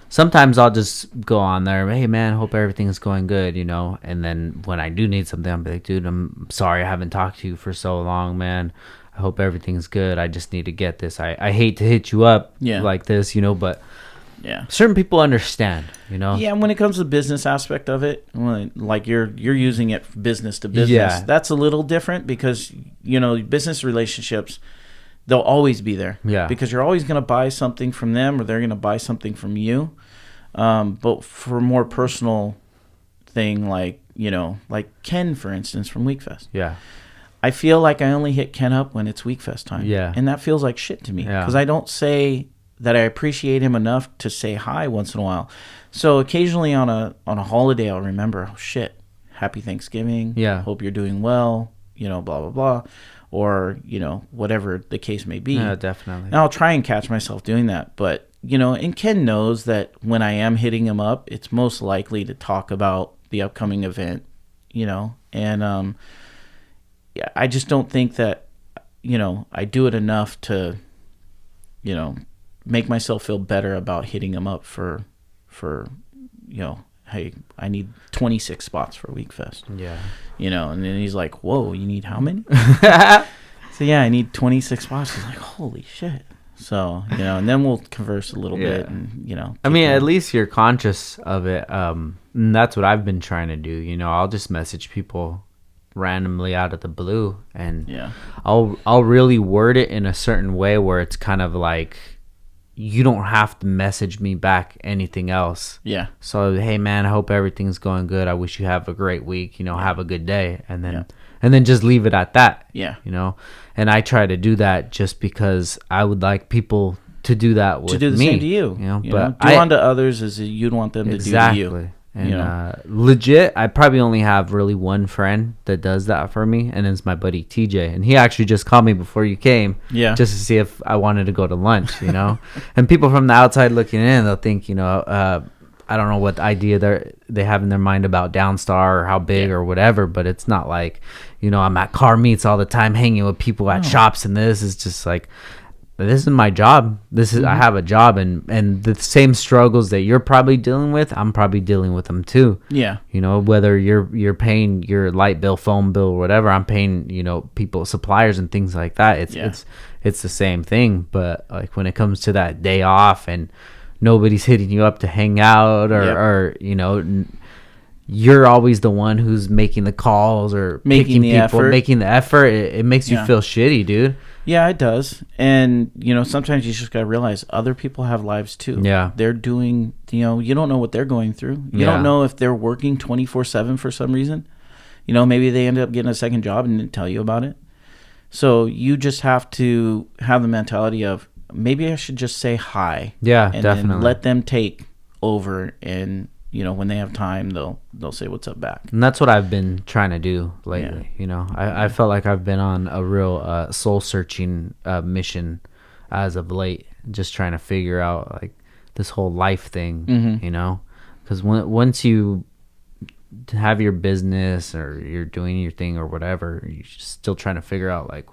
sometimes I'll just go on there, hey man, hope everything's going good, you know. And then when I do need something, I'm like, dude, I'm sorry I haven't talked to you for so long, man. I hope everything's good. I just need to get this. I hate to hit you up like this, you know, but certain people understand, you know. Yeah, when it comes to the business aspect of it, like you're using it business to business, that's a little different, because, you know, business relationships, they'll always be there. Yeah. Because you're always going to buy something from them, or they're going to buy something from you. But for a more personal thing, like, you know, like Ken, for instance, from Weekfest. Yeah. I feel like I only hit Ken up when it's Weekfest time. Yeah. And that feels like shit to me, because I don't say that I appreciate him enough to say hi once in a while. So occasionally on a holiday, I'll remember, oh shit, happy Thanksgiving. Yeah. Hope you're doing well, you know, blah, blah, blah. Or, you know, whatever the case may be. Yeah, definitely. And I'll try and catch myself doing that. But, you know, and Ken knows that when I am hitting him up, it's most likely to talk about the upcoming event, you know. And yeah, I just don't think that, you know, I do it enough to, you know, make myself feel better about hitting him up for you know, hey, I need 26 spots for Weekfest. Yeah. You know, and then he's like, whoa, you need how many? So, yeah, I need 26 spots. He's like, holy shit. So, you know, and then we'll converse a little bit and, you know. I mean, at least you're conscious of it. And that's what I've been trying to do. You know, I'll just message people randomly out of the blue, and I'll really word it in a certain way where it's kind of like, you don't have to message me back anything else. Yeah. So, hey man, I hope everything's going good. I wish you have a great week. You know, have a good day, and then just leave it at that. Yeah. You know, and I try to do that just because I would like people to do that with me. To do the same to you. You know, but do unto others as you'd want them to do to you. And you know? Legit, I probably only have really one friend that does that for me, and it's my buddy TJ. And he actually just called me before you came, just to see if I wanted to go to lunch, you know. And people from the outside looking in, they'll think, you know, I don't know what idea they have in their mind about Downstar or how big or whatever, but it's not like, you know, I'm at car meets all the time, hanging with people at shops, and this is just like, this is my job. This is I have a job, and the same struggles that you're probably dealing with, I'm probably dealing with them too. Yeah. You know, whether you're paying your light bill, phone bill, or whatever, I'm paying, you know, people, suppliers and things like that. It's the same thing. But like when it comes to that day off and nobody's hitting you up to hang out or you know, you're always the one who's making the calls or making the effort. It makes you feel shitty, dude. Yeah, it does. And, you know, sometimes you just got to realize other people have lives too. Yeah. They're doing, you know, you don't know what they're going through. You don't know if they're working 24/7 for some reason. You know, maybe they ended up getting a second job and didn't tell you about it. So you just have to have the mentality of, maybe I should just say hi. Yeah, and definitely. Then let them take over, and, you know, when they have time, they'll say what's up back. And that's what I've been trying to do lately. You know, I felt like I've been on a real soul searching mission as of late, just trying to figure out like this whole life thing, you know, because once you have your business or you're doing your thing or whatever, you're still trying to figure out like,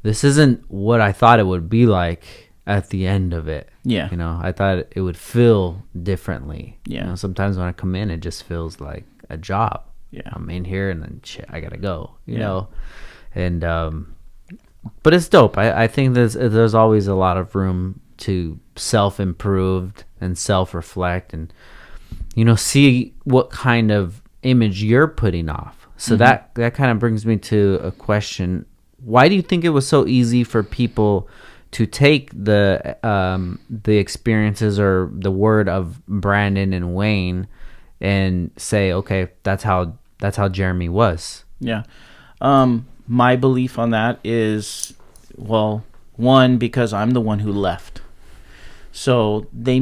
this isn't what I thought it would be like at the end of it. Yeah. You know, I thought it would feel differently. Yeah. You know, sometimes when I come in, it just feels like a job. Yeah. I'm in here and then shit, I gotta go, you know? And, but it's dope. I think there's always a lot of room to self-improve and self-reflect and, you know, see what kind of image you're putting off. So that kind of brings me to a question. Why do you think it was so easy for people to take the experiences or the word of Brandon and Wayne and say, okay, that's how Jeremy was? Yeah. My belief on that is, well, one, because I'm the one who left. So they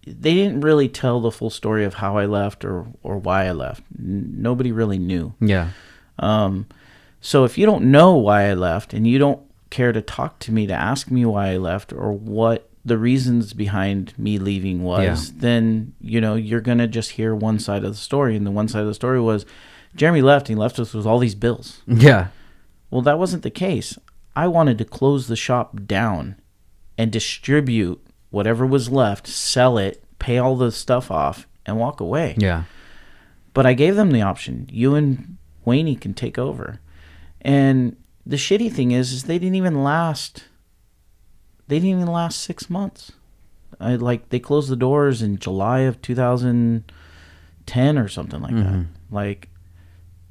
didn't really tell the full story of how I left or why I left. Nobody really knew. Yeah. So if you don't know why I left and you don't care to talk to me to ask me why I left or what the reasons behind me leaving was, then, you're going to just hear one side of the story. And the one side of the story was Jeremy left. And he left us with all these bills. Yeah. Well, that wasn't the case. I wanted to close the shop down and distribute whatever was left, sell it, pay all the stuff off, and walk away. Yeah. But I gave them the option. You and Wayne can take over. And the shitty thing is they didn't even last 6 months. They closed the doors in July of 2010 or something like that. Like,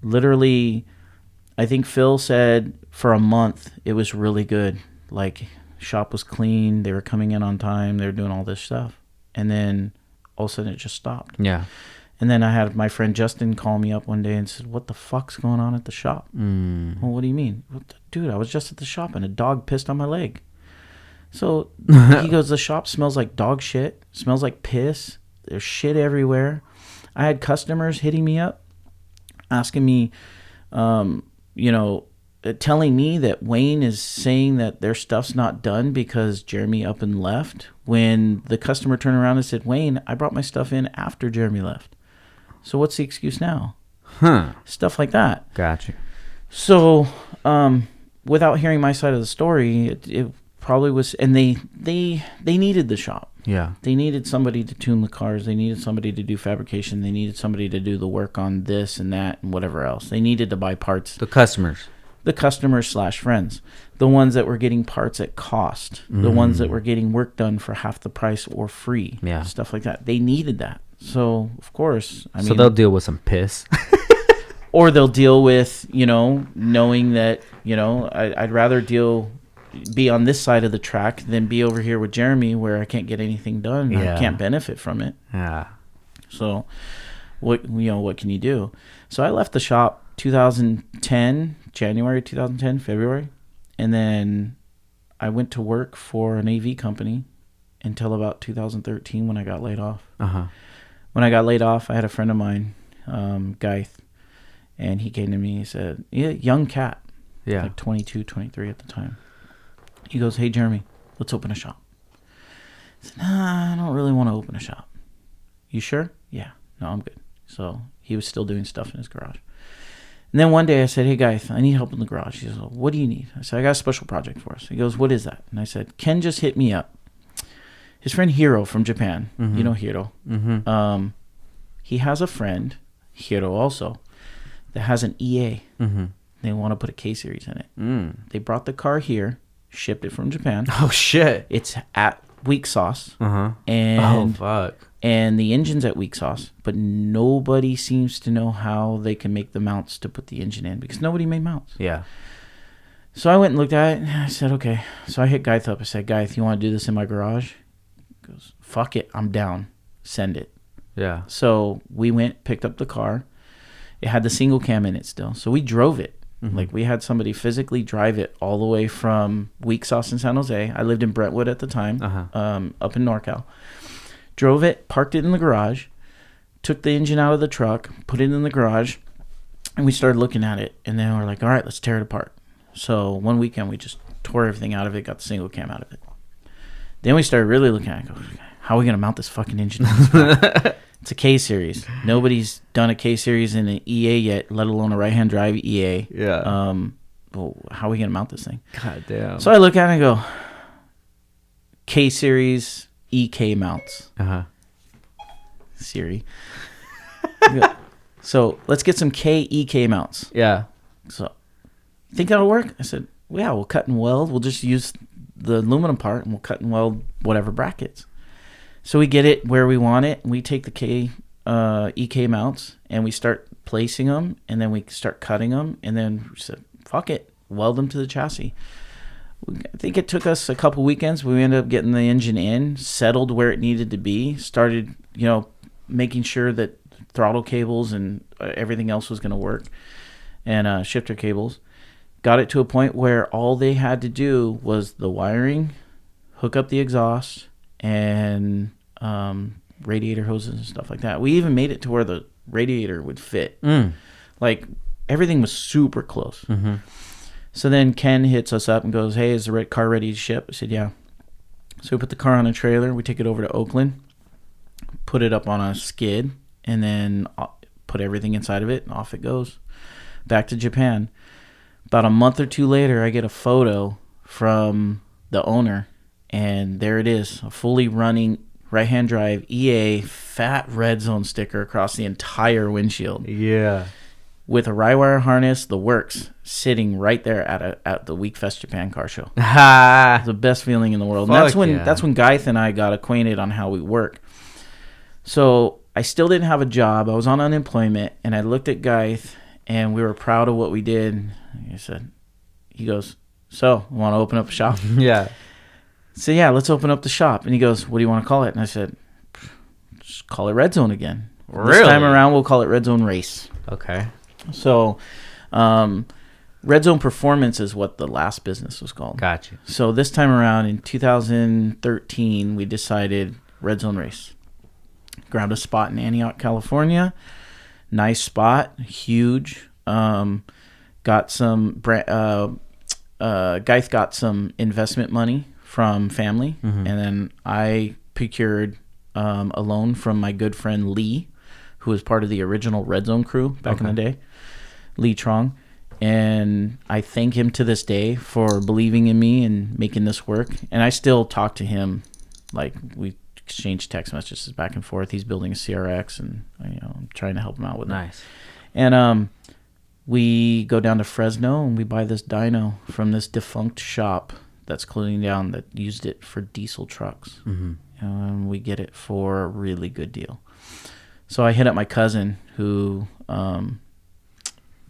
literally, I think Phil said for a month it was really good. Like, shop was clean, they were coming in on time, they were doing all this stuff, and then all of a sudden it just stopped. Yeah. And then I had my friend Justin call me up one day and said, what the fuck's going on at the shop? Well, what do you mean? Dude, I was just at the shop and a dog pissed on my leg. So he goes, the shop smells like dog shit, smells like piss, there's shit everywhere. I had customers hitting me up asking me, telling me that Wayne is saying that their stuff's not done because Jeremy up and left, when the customer turned around and said, Wayne, I brought my stuff in after Jeremy left. So what's the excuse now? Stuff like that. Gotcha. So without hearing my side of the story, it probably was, and they needed the shop. Yeah. They needed somebody to tune the cars. They needed somebody to do fabrication. They needed somebody to do the work on this and that and whatever else. They needed to buy parts. The customers / friends, the ones that were getting parts at cost, the ones that were getting work done for half the price or free, stuff like that. They needed that. So, of course, so they'll deal with some piss. Or they'll deal with, knowing that, I'd rather be on this side of the track than be over here with Jeremy where I can't get anything done. I can't benefit from it. Yeah. So, what can you do? So I left the shop 2010, January 2010, February. And then I went to work for an AV company until about 2013 when I got laid off. When I got laid off, I had a friend of mine, Geith, and he came to me. He said, young cat, like 22, 23 at the time. He goes, hey, Jeremy, let's open a shop. I said, nah, I don't really want to open a shop. You sure? Yeah. No, I'm good. So he was still doing stuff in his garage. And then one day I said, hey, Geith, I need help in the garage. He goes, well, what do you need? I said, I got a special project for us. He goes, what is that? And I said, Ken just hit me up. His friend Hiro from Japan, you know Hiro. He has a friend, Hiro also, that has an EA. They want to put a K-Series in it. They brought the car here, shipped it from Japan. Oh, shit. It's at Weak Sauce. And, oh, fuck. And the engine's at Weak Sauce, but nobody seems to know how they can make the mounts to put the engine in because nobody made mounts. Yeah. So I went and looked at it, and I said, okay. So I hit Geith up. I said, Geith, you want to do this in my garage? He goes, fuck it. I'm down. Send it. Yeah. So we went, picked up the car. It had the single cam in it still. So we drove it. Like, we had somebody physically drive it all the way from Weak Sauce in San Jose. I lived in Brentwood at the time, up in NorCal. Drove it, parked it in the garage, took the engine out of the truck, put it in the garage, and we started looking at it. And then we're like, all right, let's tear it apart. So one weekend, we just tore everything out of it, got the single cam out of it. Then we started really looking at it. Go, how are we going to mount this fucking engine? It's a K-Series. Nobody's done a K-Series in an EA yet, let alone a right-hand drive EA. Yeah. Well, how are we going to mount this thing? God damn. So I look at it and go, K-Series EK mounts. Siri. So let's get some KEK mounts. Yeah. So, think that'll work? I said, well, yeah, we'll cut and weld. We'll just use the aluminum part and we'll cut and weld whatever brackets. So we get it where we want it, and we take the K EK mounts, and we start placing them, and then we start cutting them, and then we said, fuck it, weld them to the chassis. I think it took us a couple weekends. We ended up getting the engine in, settled where it needed to be, started, making sure that throttle cables and everything else was going to work, and shifter cables. Got it to a point where all they had to do was the wiring, hook up the exhaust, and radiator hoses and stuff like that. We even made it to where the radiator would fit. Like, everything was super close. Mm-hmm. So then Ken hits us up and goes, hey, is the car ready to ship? I said, yeah. So we put the car on a trailer. We take it over to Oakland, put it up on a skid, and then put everything inside of it, and off it goes. Back to Japan. About a month or two later, I get a photo from the owner, and there it is, a fully running right-hand drive EA fat Redzone sticker across the entire windshield. Yeah. With a rye-wire harness, the works, sitting right there at the Weekfest Japan car show. It's the best feeling in the world. And that's when Gaith and I got acquainted on how we work. So I still didn't have a job. I was on unemployment, and I looked at Gaith, and we were proud of what we did. He goes, so, want to open up a shop? Yeah. So, yeah, let's open up the shop. And he goes, what do you want to call it? And I said, just call it Redzone again. Really? This time around, we'll call it Redzone Race. Okay. So, Redzone Performance is what the last business was called. Gotcha. So this time around in 2013, we decided Redzone Race. Grabbed a spot in Antioch, California. Nice spot, huge. Got some. Gaith got some investment money from family, and then I procured a loan from my good friend Lee, who was part of the original Redzone crew back in the day. Lee Trong, and I thank him to this day for believing in me and making this work. And I still talk to him, like we exchange text messages back and forth. He's building a CRX, and I'm trying to help him out with it. And we go down to Fresno and we buy this dyno from this defunct shop that's closing down that used it for diesel trucks, and we get it for a really good deal. So I hit up my cousin who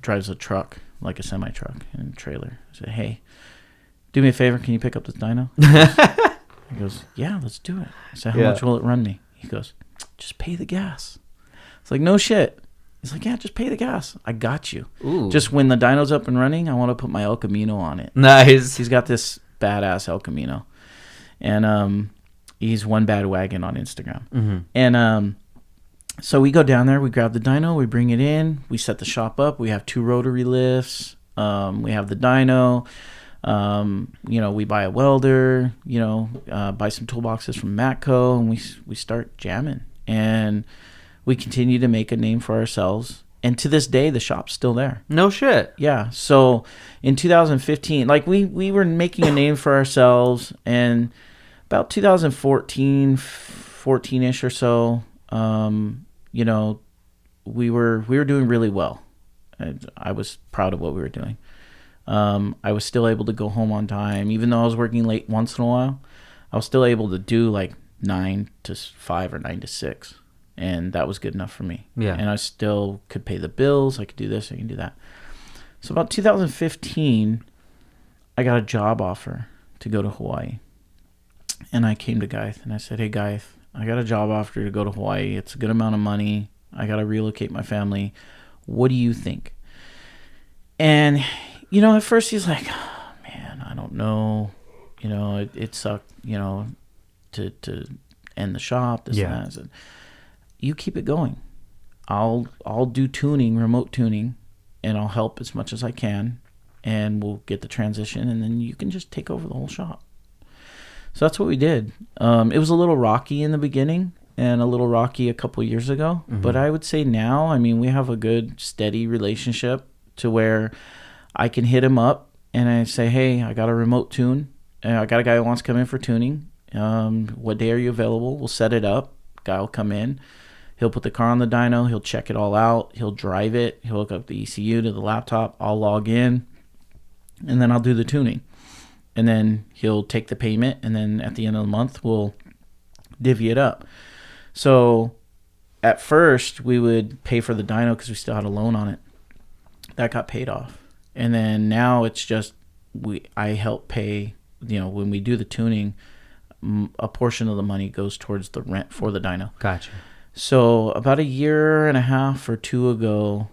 drives a truck, like a semi-truck and a trailer. I said, hey, do me a favor, can you pick up this dyno? He goes, yeah, let's do it. I said, how much will it run me? He goes, just pay the gas. It's like, no shit. He's like, yeah, just pay the gas. I got you. Ooh. Just when the dyno's up and running, I want to put my El Camino on it. Nice. He's got this badass El Camino. And he's One Bad Wagon on Instagram. And so we go down there, we grab the dyno, we bring it in, we set the shop up. We have 2 rotary lifts. We have the dyno. We buy a welder, buy some toolboxes from Matco, and we start jamming. And we continue to make a name for ourselves. And to this day, the shop's still there. No shit. Yeah. So in 2015, like we were making a name for ourselves, and about 2014, 14-ish or so, we were doing really well. I was proud of what we were doing. I was still able to go home on time, even though I was working late once in a while. I was still able to do like 9 to 5 or 9 to 6, and that was good enough for me. Yeah. And I still could pay the bills. I could do this. I can do that. So about 2015, I got a job offer to go to Hawaii, and I came to Gaith and I said, "Hey, Gaith, I got a job offer to go to Hawaii. It's a good amount of money. I got to relocate my family. What do you think?" And at first he's like, oh, man, I don't know. It sucked, to end the shop, this and that. I said, you keep it going. I'll do tuning, remote tuning, and I'll help as much as I can, and we'll get the transition, and then you can just take over the whole shop. So that's what we did. It was a little rocky in the beginning and a little rocky a couple years ago, but I would say now, we have a good, steady relationship to where I can hit him up and I say, hey, I got a remote tune. I got a guy who wants to come in for tuning. What day are you available? We'll set it up. Guy will come in. He'll put the car on the dyno. He'll check it all out. He'll drive it. He'll hook up the ECU to the laptop. I'll log in. And then I'll do the tuning. And then he'll take the payment. And then at the end of the month, we'll divvy it up. So at first we would pay for the dyno because we still had a loan on it. That got paid off. And then now it's just I help pay, when we do the tuning, a portion of the money goes towards the rent for the dyno. Gotcha. So about a year and a half or two ago,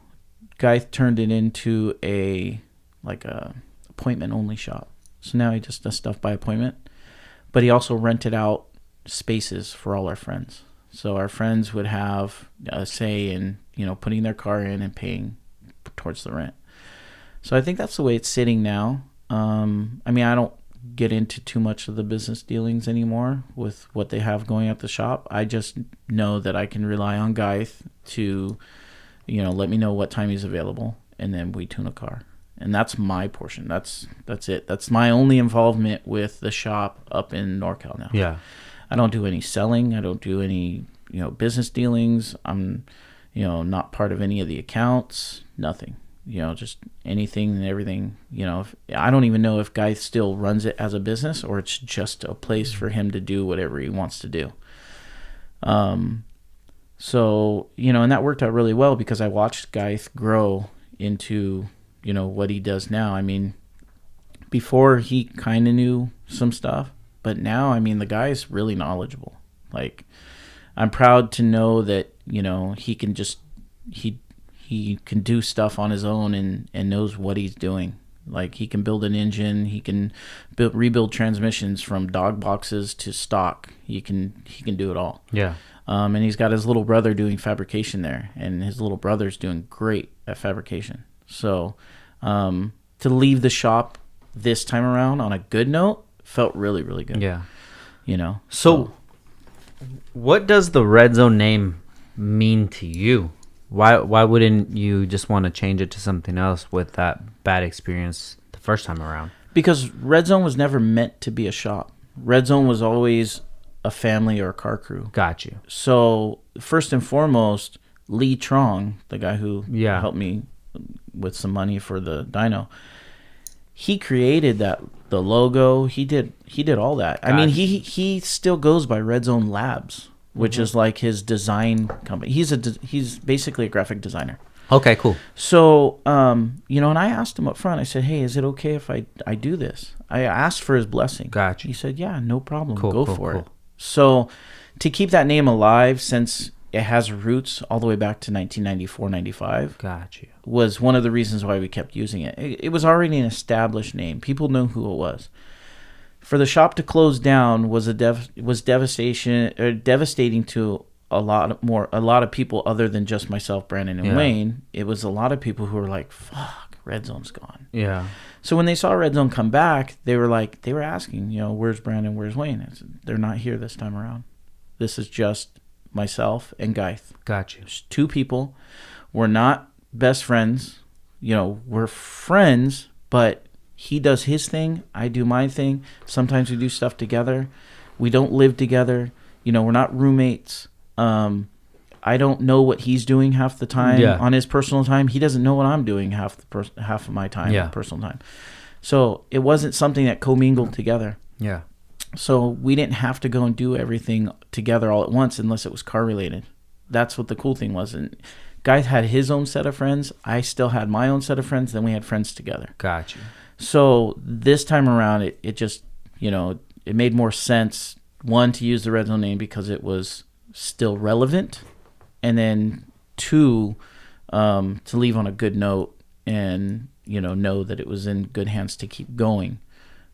Guy turned it into a appointment only shop. So now he just does stuff by appointment, but he also rented out spaces for all our friends. So our friends would have a say in, putting their car in and paying towards the rent. So I think that's the way it's sitting now. I don't get into too much of the business dealings anymore with what they have going at the shop. I just know that I can rely on Guy to, let me know what time he's available, and then we tune a car. And that's my portion. That's it. That's my only involvement with the shop up in NorCal now. Yeah. I don't do any selling. I don't do any, business dealings. I'm, not part of any of the accounts. Nothing. Just anything and everything. I don't even know if Guy still runs it as a business or it's just a place for him to do whatever he wants to do. So, and that worked out really well because I watched Guy grow into, what he does now. Before he kind of knew some stuff, but now, the guy's really knowledgeable. Like, I'm proud to know that, he can just, he can do stuff on his own and knows what he's doing. Like, he can build an engine, he can rebuild transmissions from dog boxes to stock. He can do it all. Yeah. And he's got his little brother doing fabrication there, and his little brother's doing great at fabrication. So, to leave the shop this time around on a good note felt really, really good. Yeah. So what does the Redzone name mean to you? Why wouldn't you just want to change it to something else with that bad experience the first time around? Because Redzone was never meant to be a shop. Redzone was always a family or a car crew. Got you. So first and foremost, Lee Trong, the guy who Yeah. helped me with some money for the dyno, he created the logo. He did all that. I mean, he still goes by Redzone Labs, which is like his design company. He's basically a graphic designer. Okay, cool. So, and I asked him up front, I said, hey, is it okay if I do this? I asked for his blessing. Gotcha. He said, yeah, no problem. Cool, Go cool, for cool. it. So to keep that name alive, since it has roots all the way back to 1994, 95, Got you. was one of the reasons why we kept using it. It was already an established name. People knew who it was. For the shop to close down was devastating to a lot of people other than just myself, Brandon, and Yeah. Wayne. It was a lot of people who were like, "Fuck, Redzone's gone." Yeah. So when they saw Redzone come back, they were asking, "Where's Brandon? Where's Wayne?" I said, "They're not here this time around. This is just myself and Geith. Got you. Just two people. We're not best friends. We're friends, but he does his thing, I do my thing. Sometimes we do stuff together. We don't live together. We're not roommates. I don't know what he's doing half the time on his personal time. He doesn't know what I'm doing half of my time, personal time. So it wasn't something that commingled together. Yeah. So we didn't have to go and do everything together all at once unless it was car related. That's what the cool thing was. And Guy had his own set of friends. I still had my own set of friends. Then we had friends together. Got you. So this time around, it just, it made more sense, one, to use the Redzone name because it was still relevant, and then two, to leave on a good note and, know that it was in good hands to keep going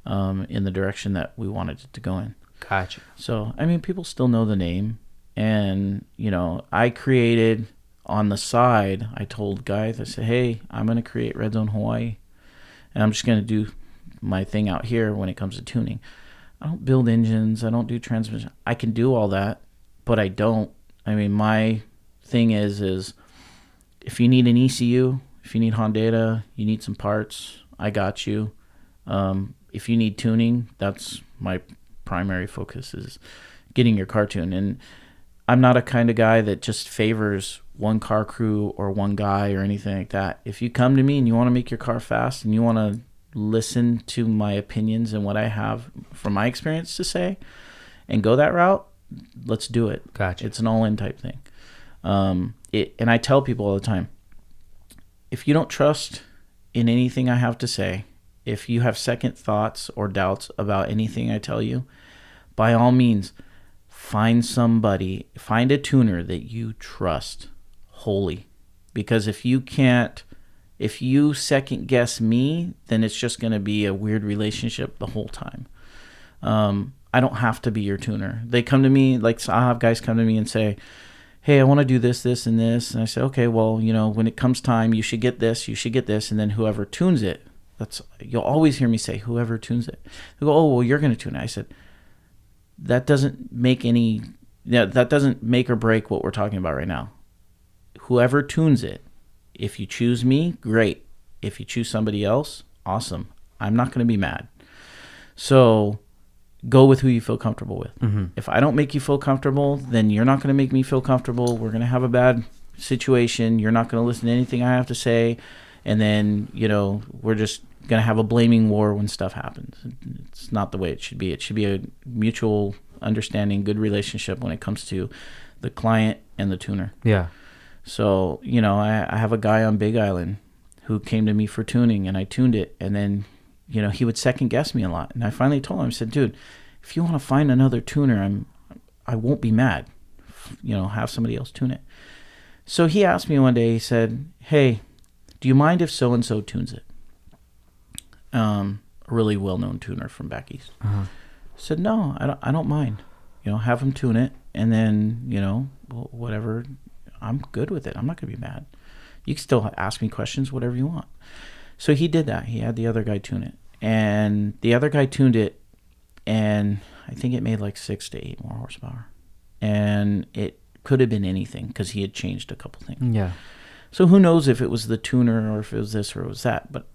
in the direction that we wanted it to go in. Gotcha. So, people still know the name. And, I created on the side, I told guys, I said, hey, I'm going to create Redzone Hawaii. And I'm just going to do my thing out here when it comes to tuning. I don't build engines. I don't do transmission. I can do all that, but I don't. My thing is if you need an ECU, if you need Honda, you need some parts, I got you. If you need tuning, that's my primary focus, is getting your car tuned. And I'm not a kind of guy that just favors one car crew or one guy or anything like that. If you come to me and you want to make your car fast and you want to listen to my opinions and what I have from my experience to say and go that route, let's do it. Gotcha. It's an all-in type thing. And I tell people all the time, if you don't trust in anything I have to say, if you have second thoughts or doubts about anything I tell you, by all means, find a tuner that you trust wholly. Because if you second guess me, then it's just going to be a weird relationship the whole time. I don't have to be your tuner. They come to me, like I'll have guys come to me and say, hey, I want to do this, this, and this. And I say, okay, well, when it comes time, you should get this, and then whoever tunes it, you'll always hear me say, whoever tunes it. They go, oh, well, you're going to tune it. I said, that doesn't make or break what we're talking about right now. Whoever tunes it, if you choose me, great. If you choose somebody else, awesome. I'm not going to be mad. So go with who you feel comfortable with. Mm-hmm. If I don't make you feel comfortable, then you're not going to make me feel comfortable. We're going to have a bad situation. You're not going to listen to anything I have to say. And then, we're just going to have a blaming war when stuff happens. It's not the way it should be. It should be a mutual understanding, good relationship when it comes to the client and the tuner. Yeah. So, I have a guy on Big Island who came to me for tuning, and I tuned it. And then, he would second guess me a lot. And I finally told him, I said, dude, if you want to find another tuner, I won't be mad. Have somebody else tune it. So he asked me one day, he said, hey, do you mind if so-and-so tunes it? A really well-known tuner from back east. Uh-huh. I said, no, I don't mind. Have him tune it. And then, whatever, I'm good with it. I'm not going to be mad. You can still ask me questions, whatever you want. So he did that. He had the other guy tune it. And the other guy tuned it, and I think it made like 6 to 8 more horsepower. And it could have been anything because he had changed a couple things. Yeah. So who knows if it was the tuner or if it was this or it was that. But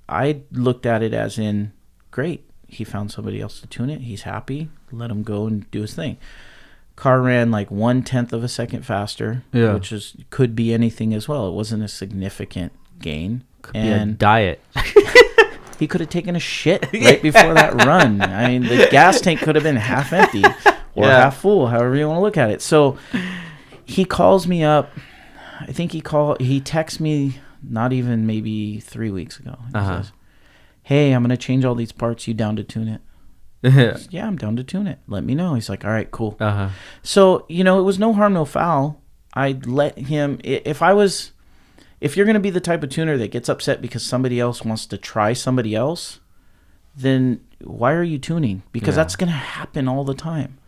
I looked at it as in, great. He found somebody else to tune it. He's happy. Let him go and do his thing. Car ran like 1/10 of a second faster, which could be anything as well. It wasn't a significant gain. Could be a diet. He could have taken a shit right before that run. I mean, the gas tank could have been half empty or half full, however you want to look at it. So he calls me up. I think he texts me not even maybe 3 weeks ago. He says, hey, I'm going to change all these parts. You down to tune it? Says, yeah, I'm down to tune it. Let me know. He's like, all right, cool. So, it was no harm, no foul. I'd let him, if you're going to be the type of tuner that gets upset because somebody else wants to try somebody else, then why are you tuning? Because that's going to happen all the time.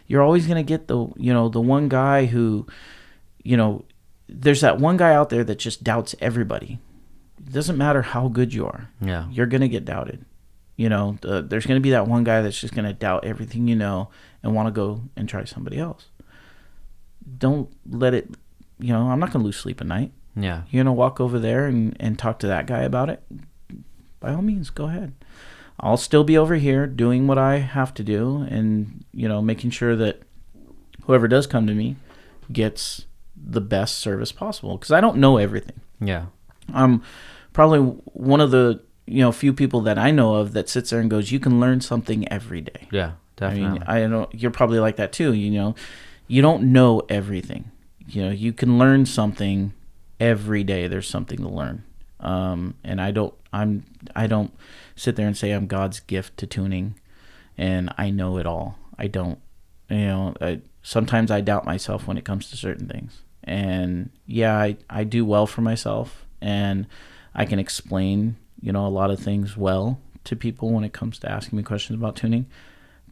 You're always going to get the one guy who, there's that one guy out there that just doubts everybody. It doesn't matter how good you are. Yeah. You're going to get doubted. There's going to be that one guy that's just going to doubt everything and want to go and try somebody else. Don't let it, I'm not going to lose sleep at night. Yeah. You're going to walk over there and talk to that guy about it? By all means, go ahead. I'll still be over here doing what I have to do and, making sure that whoever does come to me gets the best service possible because I don't know everything. Yeah. I'm probably one of the few people that I know of that sits there and goes, you can learn something every day. Yeah, definitely. I mean, you're probably like that too. You don't know everything. You can learn something every day. There's something to learn. And I don't sit there and say I'm God's gift to tuning and I know it all. I don't, sometimes I doubt myself when it comes to certain things. And I do well for myself and I can explain a lot of things well to people when it comes to asking me questions about tuning.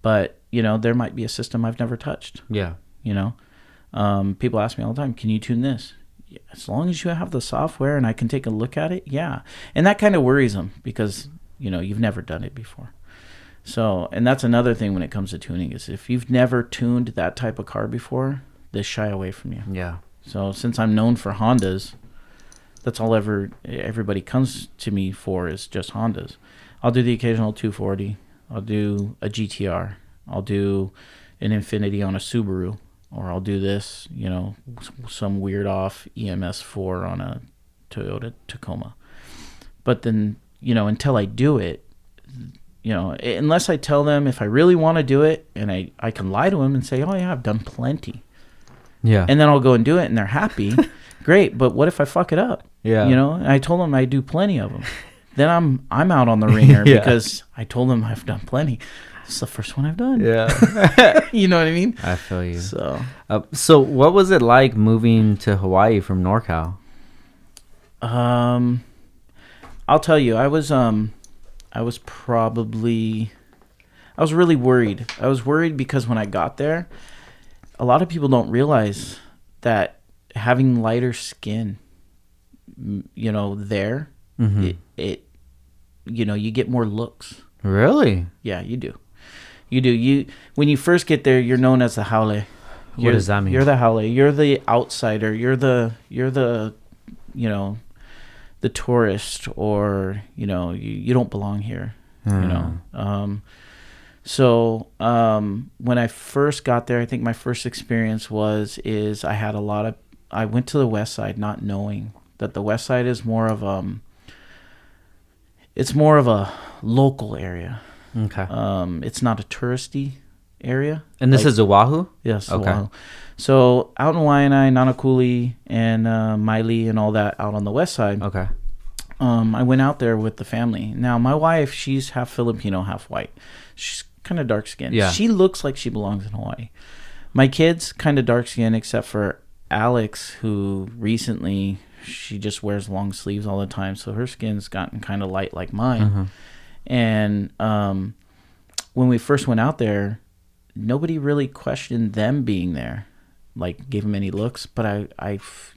But, there might be a system I've never touched. Yeah. People ask me all the time, can you tune this? Yeah, as long as you have the software and I can take a look at it, yeah. And that kind of worries them because, you've never done it before. So, and that's another thing when it comes to tuning is if you've never tuned that type of car before, they shy away from you. Yeah. So since I'm known for Hondas, that's all everybody comes to me for is just Hondas. I'll do the occasional 240. I'll do a GTR. I'll do an Infiniti on a Subaru. Or I'll do this, some weird off EMS4 on a Toyota Tacoma. But then, until I do it, unless I tell them if I really want to do it, and I can lie to them and say, oh yeah, I've done plenty. Yeah. And then I'll go and do it, and they're happy. Great, but what if I fuck it up? Yeah. You know, and I told them I do plenty of them. Then I'm out on the ringer Yeah. because I told them I've done plenty. It's the first one I've done. Yeah. You know what I mean? I feel you. So what was it like moving to Hawaii from NorCal? I'll tell you, I was really worried. I was worried because when I got there, a lot of people don't realize that having lighter skin, you know, there, it you know, you get more looks. Really? Yeah, you do. When you first get there, you're known as the haole. What does that mean? You're the haole. You're the outsider. You're the you know, the tourist, or you know, you don't belong here. You know. So when I first got there, I think my first experience is I went to the west side not knowing that the west side is more of it's more of a local area. Okay. It's not a touristy area. And this is Oahu? Yes. Okay. Oahu. So out in Waianae, Nanakuli, and Maili and all that out on the west side. Okay. I went out there with the family. Now my wife, she's half Filipino, half white. She's kind of dark skinned. Yeah. She looks like she belongs in Hawaii. My kids kind of dark skinned, except for Alex, who recently she just wears long sleeves all the time, so her skin's gotten kind of light like mine. And when we first went out there, nobody really questioned them being there, like gave them any looks. But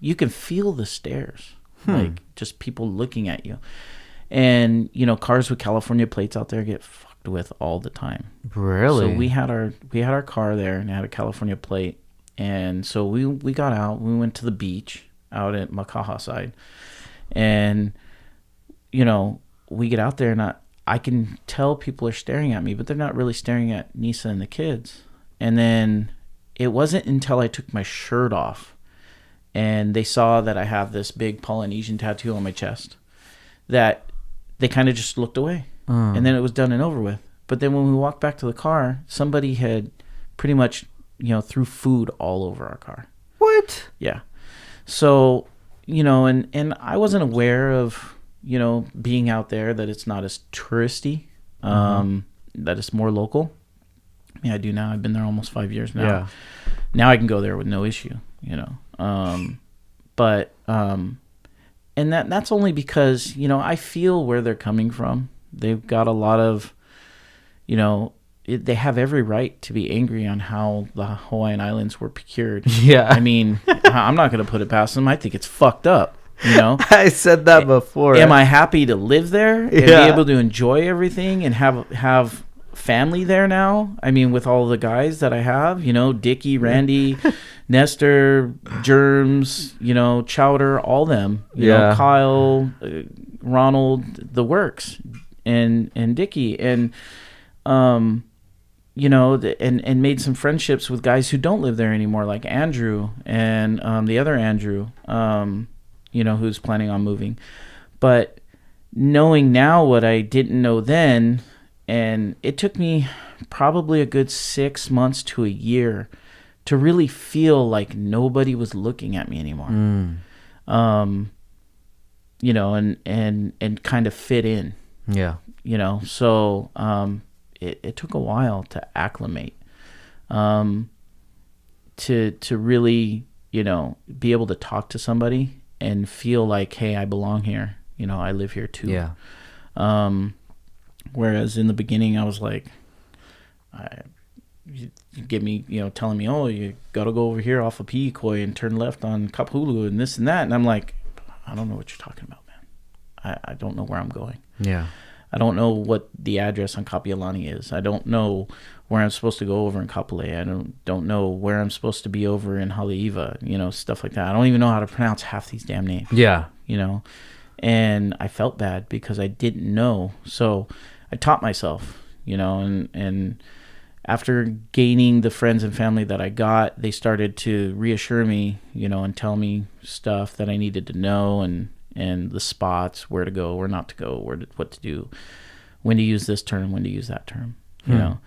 you can feel the stares, like just people looking at you. And you know, cars with California plates out there get fucked with all the time. Really? So we had our car there, and it had a California plate. And so we got out. We went to the beach out at Makaha side, and you know, we get out there, and I can tell people are staring at me, but they're not really staring at Nisa and the kids. And then it wasn't until I took my shirt off and they saw that I have this big Polynesian tattoo on my chest that they kind of just looked away. And then it was done and over with. But then when we walked back to the car, somebody had pretty much, you know, threw food all over our car. What? Yeah. So, you know, and I wasn't aware of, you know, being out there, that it's not as touristy, that it's more local. Yeah, I do now. I've been there almost 5 years now. Yeah. Now I can go there with no issue, you know. And that's only because, you know, I feel where they're coming from. They've got a lot of, you know, they have every right to be angry on how the Hawaiian Islands were procured. Yeah. I mean, I'm not going to put it past them. I think it's fucked up. You know, I said that before. Am I happy to live there and be able to enjoy everything and have family there now? I mean, with all the guys that I have, you know, Dickie, Randy, Nestor, Germs, you know, Chowder, all them, you know, Kyle, Ronald, the works, and Dickie, and you know, and made some friendships with guys who don't live there anymore, like Andrew and the other Andrew. You know, who's planning on moving. But knowing now what I didn't know then, and it took me probably a good 6 months to a year to really feel like nobody was looking at me anymore. You know, and kind of fit in. Yeah. You know, so it took a while to acclimate, to really, you know, be able to talk to somebody and feel like, hey, I belong here. You know, I live here too. Yeah. Whereas in the beginning, I was like, you get me, you know, telling me, oh, you got to go over here off of Piikoi and turn left on Kapahulu and this and that. And I'm like, I don't know what you're talking about, man. I don't know where I'm going. Yeah. I don't know what the address on Kapiolani is. I don't know where I'm supposed to go over in Kapolei. I don't know where I'm supposed to be over in Haleiwa, you know, stuff like that. I don't even know how to pronounce half these damn names. Yeah. You know, and I felt bad because I didn't know. So I taught myself, you know, and after gaining the friends and family that I got, they started to reassure me, you know, and tell me stuff that I needed to know, and the spots, where to go, where not to go, what to do, when to use this term, when to use that term. You know,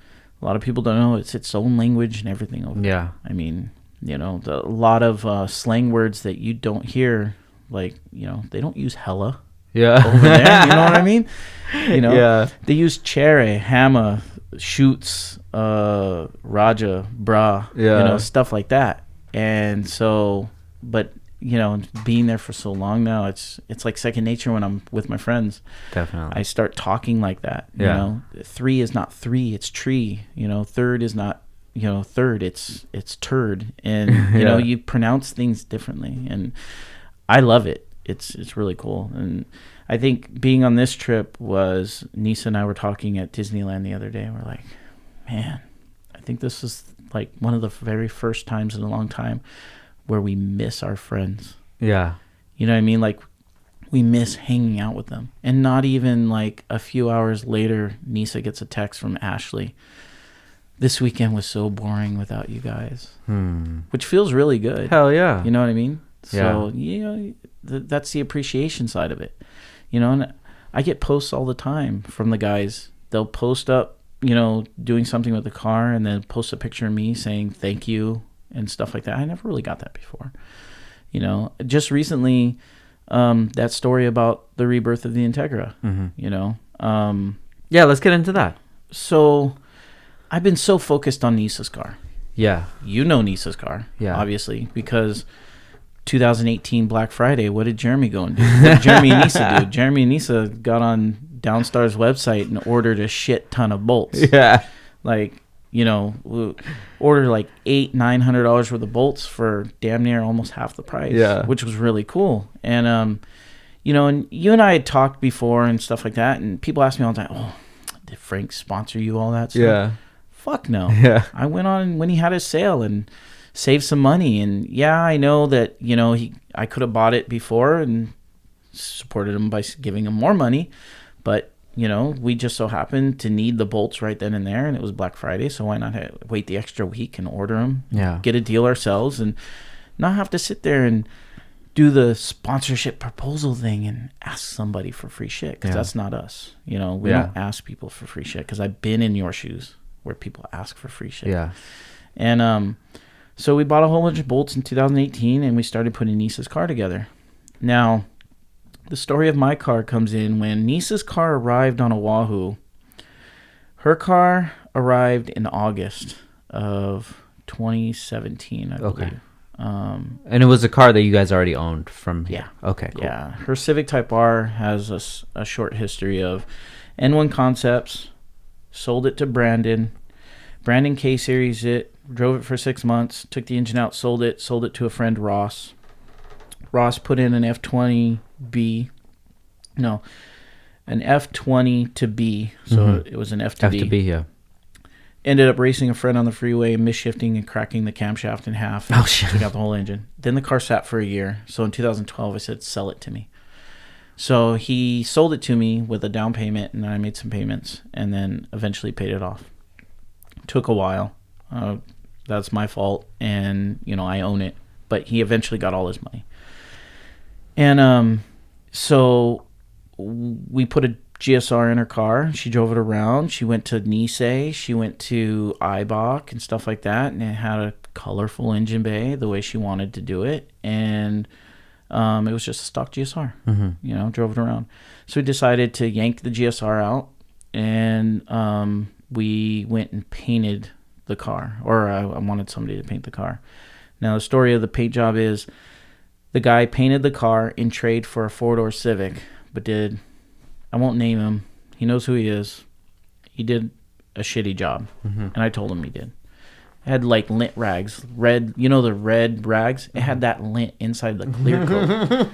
a lot of people don't know it's its own language and everything over there. I mean, A lot of slang words that you don't hear, like, they don't use hella Yeah. over there. You know what I mean? Yeah. They use cherry, hammer, shoots, raja, bra, Yeah. stuff like that. And so, but, being there for so long now, it's like second nature when I'm with my friends. Definitely. I start talking like that. Yeah. Three is not three, it's tree. Third is not, third, it's turd. And, Yeah. you pronounce things differently. And I love it. It's really cool. And I think being on this trip was, Nisa and I were talking at Disneyland the other day. We're like, man, I think this is like one of the very first times in a long time where we miss our friends. Yeah. You know what I mean? Like, we miss hanging out with them. And not even like a few hours later, Nisa gets a text from Ashley. This weekend was so boring without you guys. Which feels really good. Hell yeah. You know what I mean? So, Yeah. that's the appreciation side of it. And I get posts all the time from the guys. They'll post up, doing something with the car, and then post a picture of me saying thank you and stuff like that. I never really got that before. Just recently, that story about the rebirth of the Integra, Yeah, let's get into that. So I've been so focused on Nisa's car. Yeah. Nisa's car, Yeah. obviously, because 2018 Black Friday, what did Jeremy go and do? What did Jeremy and Nisa do? Jeremy and Nisa got on Downstar's website and ordered a shit ton of bolts. Yeah. Like, ordered like $900 worth of bolts for damn near almost half the price. Yeah. Which was really cool. And and you and I had talked before and stuff like that, and people ask me all the time, oh, did Frank sponsor you all that stuff? Yeah. Fuck no. Yeah. I went on when he had his sale and saved some money. And yeah, I know that, I could have bought it before and supported him by giving him more money. But, we just so happened to need the bolts right then and there. And it was Black Friday. So why not wait the extra week and order them? Yeah. Get a deal ourselves and not have to sit there and do the sponsorship proposal thing and ask somebody for free shit. Because that's not us. We don't ask people for free shit. Because I've been in your shoes where people ask for free shit. Yeah. And so we bought a whole bunch of bolts in 2018, and we started putting Nisa's car together. Now, the story of my car comes in when Nisa's car arrived on Oahu. Her car arrived in August of 2017, I believe. And it was a car that you guys already owned from here. Yeah. Okay, cool. Yeah. Her Civic Type R has a short history of N1 Concepts, sold it to Brandon. Brandon K-Series it, drove it for 6 months, took the engine out, sold it to a friend, Ross. Ross put in an F20B. No, an F20 to B. So it was an F to D. F to B, yeah. Ended up racing a friend on the freeway, misshifting and cracking the camshaft in half. Oh, shit. Took out the whole engine. Then the car sat for a year. So in 2012, I said, sell it to me. So he sold it to me with a down payment, and then I made some payments, and then eventually paid it off. Took a while. That's my fault, and I own it. But he eventually got all his money. And so we put a GSR in her car. She drove it around. She went to Nisei. She went to Eibach and stuff like that, and it had a colorful engine bay the way she wanted to do it. And it was just a stock GSR. Drove it around. So we decided to yank the GSR out, and we went and painted the car, or I wanted somebody to paint the car. Now, the story of the paint job is the guy painted the car in trade for a four-door Civic, but I won't name him. He knows who he is. He did a shitty job, and I told him he did. It had like lint rags, red, the red rags? It had that lint inside the clear coat.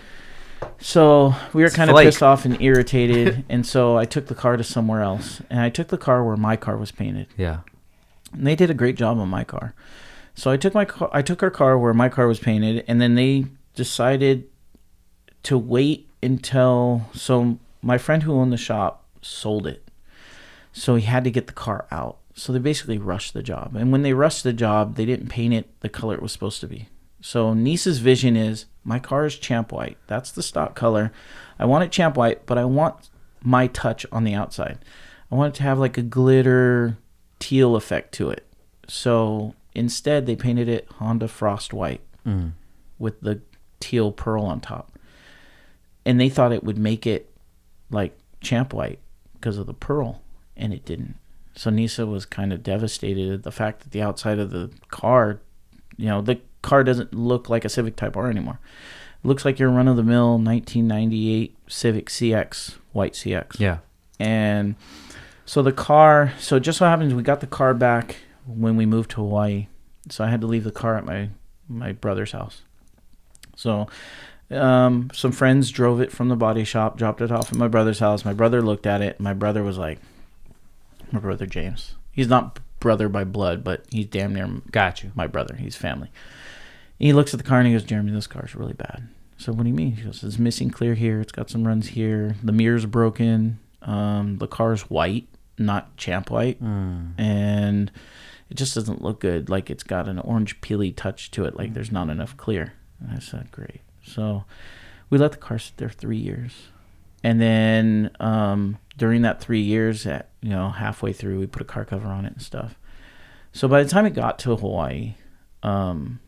So we were kind of pissed off and irritated, and so I took the car to somewhere else, and I took the car where my car was painted. Yeah. And they did a great job on my car. So I took her car where my car was painted, and then they decided to wait until, so my friend who owned the shop sold it. So he had to get the car out. So they basically rushed the job. And when they rushed the job, they didn't paint it the color it was supposed to be. So Nisa's vision is, my car is champ white. That's the stock color. I want it champ white, but I want my touch on the outside. I want it to have like a glitter teal effect to it. So Instead, they painted it Honda Frost White with the teal pearl on top. And they thought it would make it like Champ White because of the pearl, and it didn't. So Nisa was kind of devastated at the fact that the outside of the car, the car doesn't look like a Civic Type R anymore. It looks like your run-of-the-mill 1998 Civic CX, white CX. Yeah. And so the car, so it just so happens we got the car back when we moved to Hawaii. So I had to leave the car at my brother's house. So some friends drove it from the body shop, dropped it off at my brother's house. My brother looked at it. My brother was like, my brother James. He's not brother by blood, but he's damn near my brother. He's family. And he looks at the car and he goes, Jeremy, this car's really bad. So what do you mean? He goes, it's missing clear here. It's got some runs here. The mirror's broken. The car's white, not Champ White. And it just doesn't look good. Like it's got an orange peely touch to it. Like there's not enough clear. And I said, great. So we let the car sit there 3 years. And then during that 3 years, halfway through, we put a car cover on it and stuff. So by the time it got to Hawaii, there's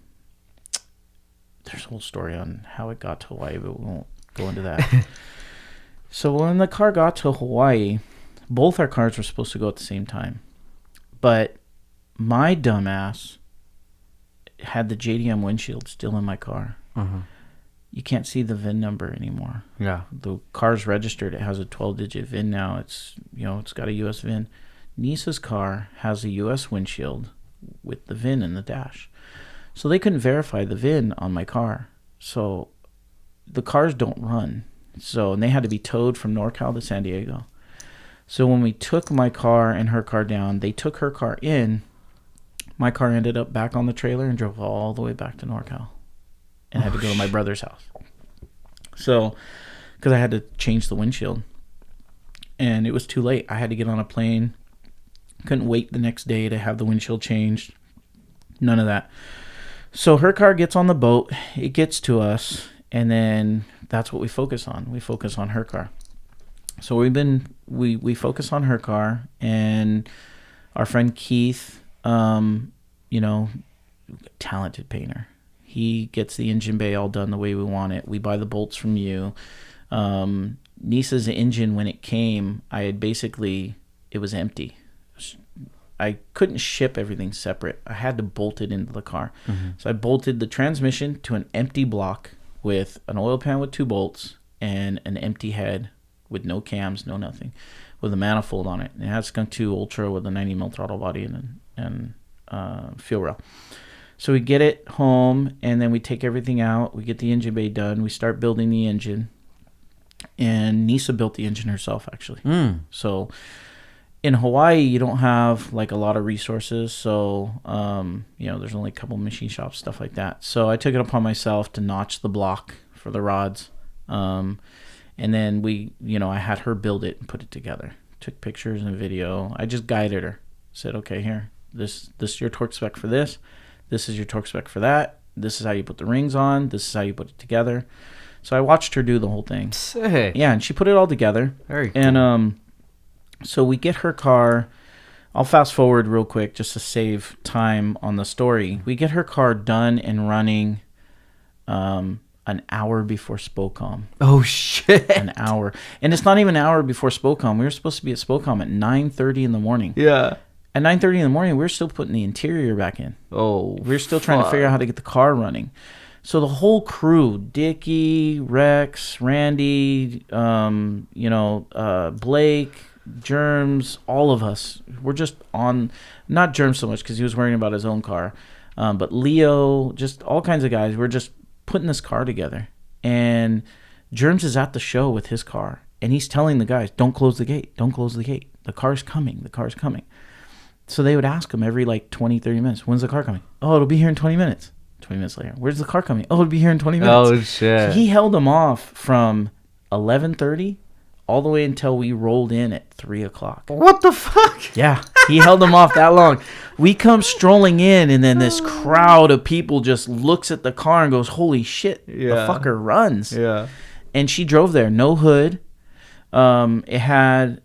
a whole story on how it got to Hawaii, but we won't go into that. So when the car got to Hawaii, both our cars were supposed to go at the same time. But my dumbass had the JDM windshield still in my car. You can't see the VIN number anymore. Yeah. The car's registered. It has a 12-digit VIN now. It's got a U.S. VIN. Nisa's car has a U.S. windshield with the VIN in the dash. So they couldn't verify the VIN on my car. So the cars don't run. And they had to be towed from NorCal to San Diego. So when we took my car and her car down, they took her car in. My car ended up back on the trailer and drove all the way back to NorCal. And had to go to my brother's house. So, because I had to change the windshield. And it was too late. I had to get on a plane. Couldn't wait the next day to have the windshield changed. None of that. So her car gets on the boat. It gets to us. And then that's what we focus on. We focus on her car. So we focus on her car. And our friend Keith, talented painter. He gets the engine bay all done the way we want it. We buy the bolts from you. Nisa's engine, when it came, it was empty. I couldn't ship everything separate. I had to bolt it into the car. So I bolted the transmission to an empty block with an oil pan with 2 bolts and an empty head with no cams, no nothing, with a manifold on it. It had Skunk 2 Ultra with a 90mm throttle body and fuel rail. So we get it home, and then we take everything out. We get the engine bay done. We start building the engine. And Nisa built the engine herself, actually. So in Hawaii, you don't have, like, a lot of resources. So, there's only a couple machine shops, stuff like that. So I took it upon myself to notch the block for the rods. And then I had her build it and put it together. Took pictures and video. I just guided her. Said, okay, here, this is your torque spec for this. This is your torque spec for that. This is how you put the rings on. This is how you put it together. So I watched her do the whole thing. Sick. Yeah, and she put it all together. Very cool. And so we get her car. I'll fast forward real quick just to save time on the story. We get her car done and running an hour before Spocom. Oh, shit. An hour. And it's not even an hour before Spocom. We were supposed to be at Spocom at 9:30 in the morning. Yeah. At 9:30 in the morning, we were still putting the interior back in. Oh, we were still trying to figure out how to get the car running. So the whole crew, Dickie, Rex, Randy, Blake, Germs, all of us, we're just on, not Germs so much because he was worrying about his own car, but Leo, just all kinds of guys. We're just putting this car together. And Germs is at the show with his car. And he's telling the guys, don't close the gate. Don't close the gate. The car's coming. The car's coming. So they would ask him every 20, 30 minutes, when's the car coming? Oh, it'll be here in 20 minutes. 20 minutes later, where's the car coming? Oh, it'll be here in 20 minutes. Oh, shit. So he held them off from 11:30 all the way until we rolled in at 3 o'clock. What the fuck? Yeah, he held them off that long. We come strolling in, and then this crowd of people just looks at the car and goes, holy shit, the fucker runs. Yeah. And she drove there, no hood. It had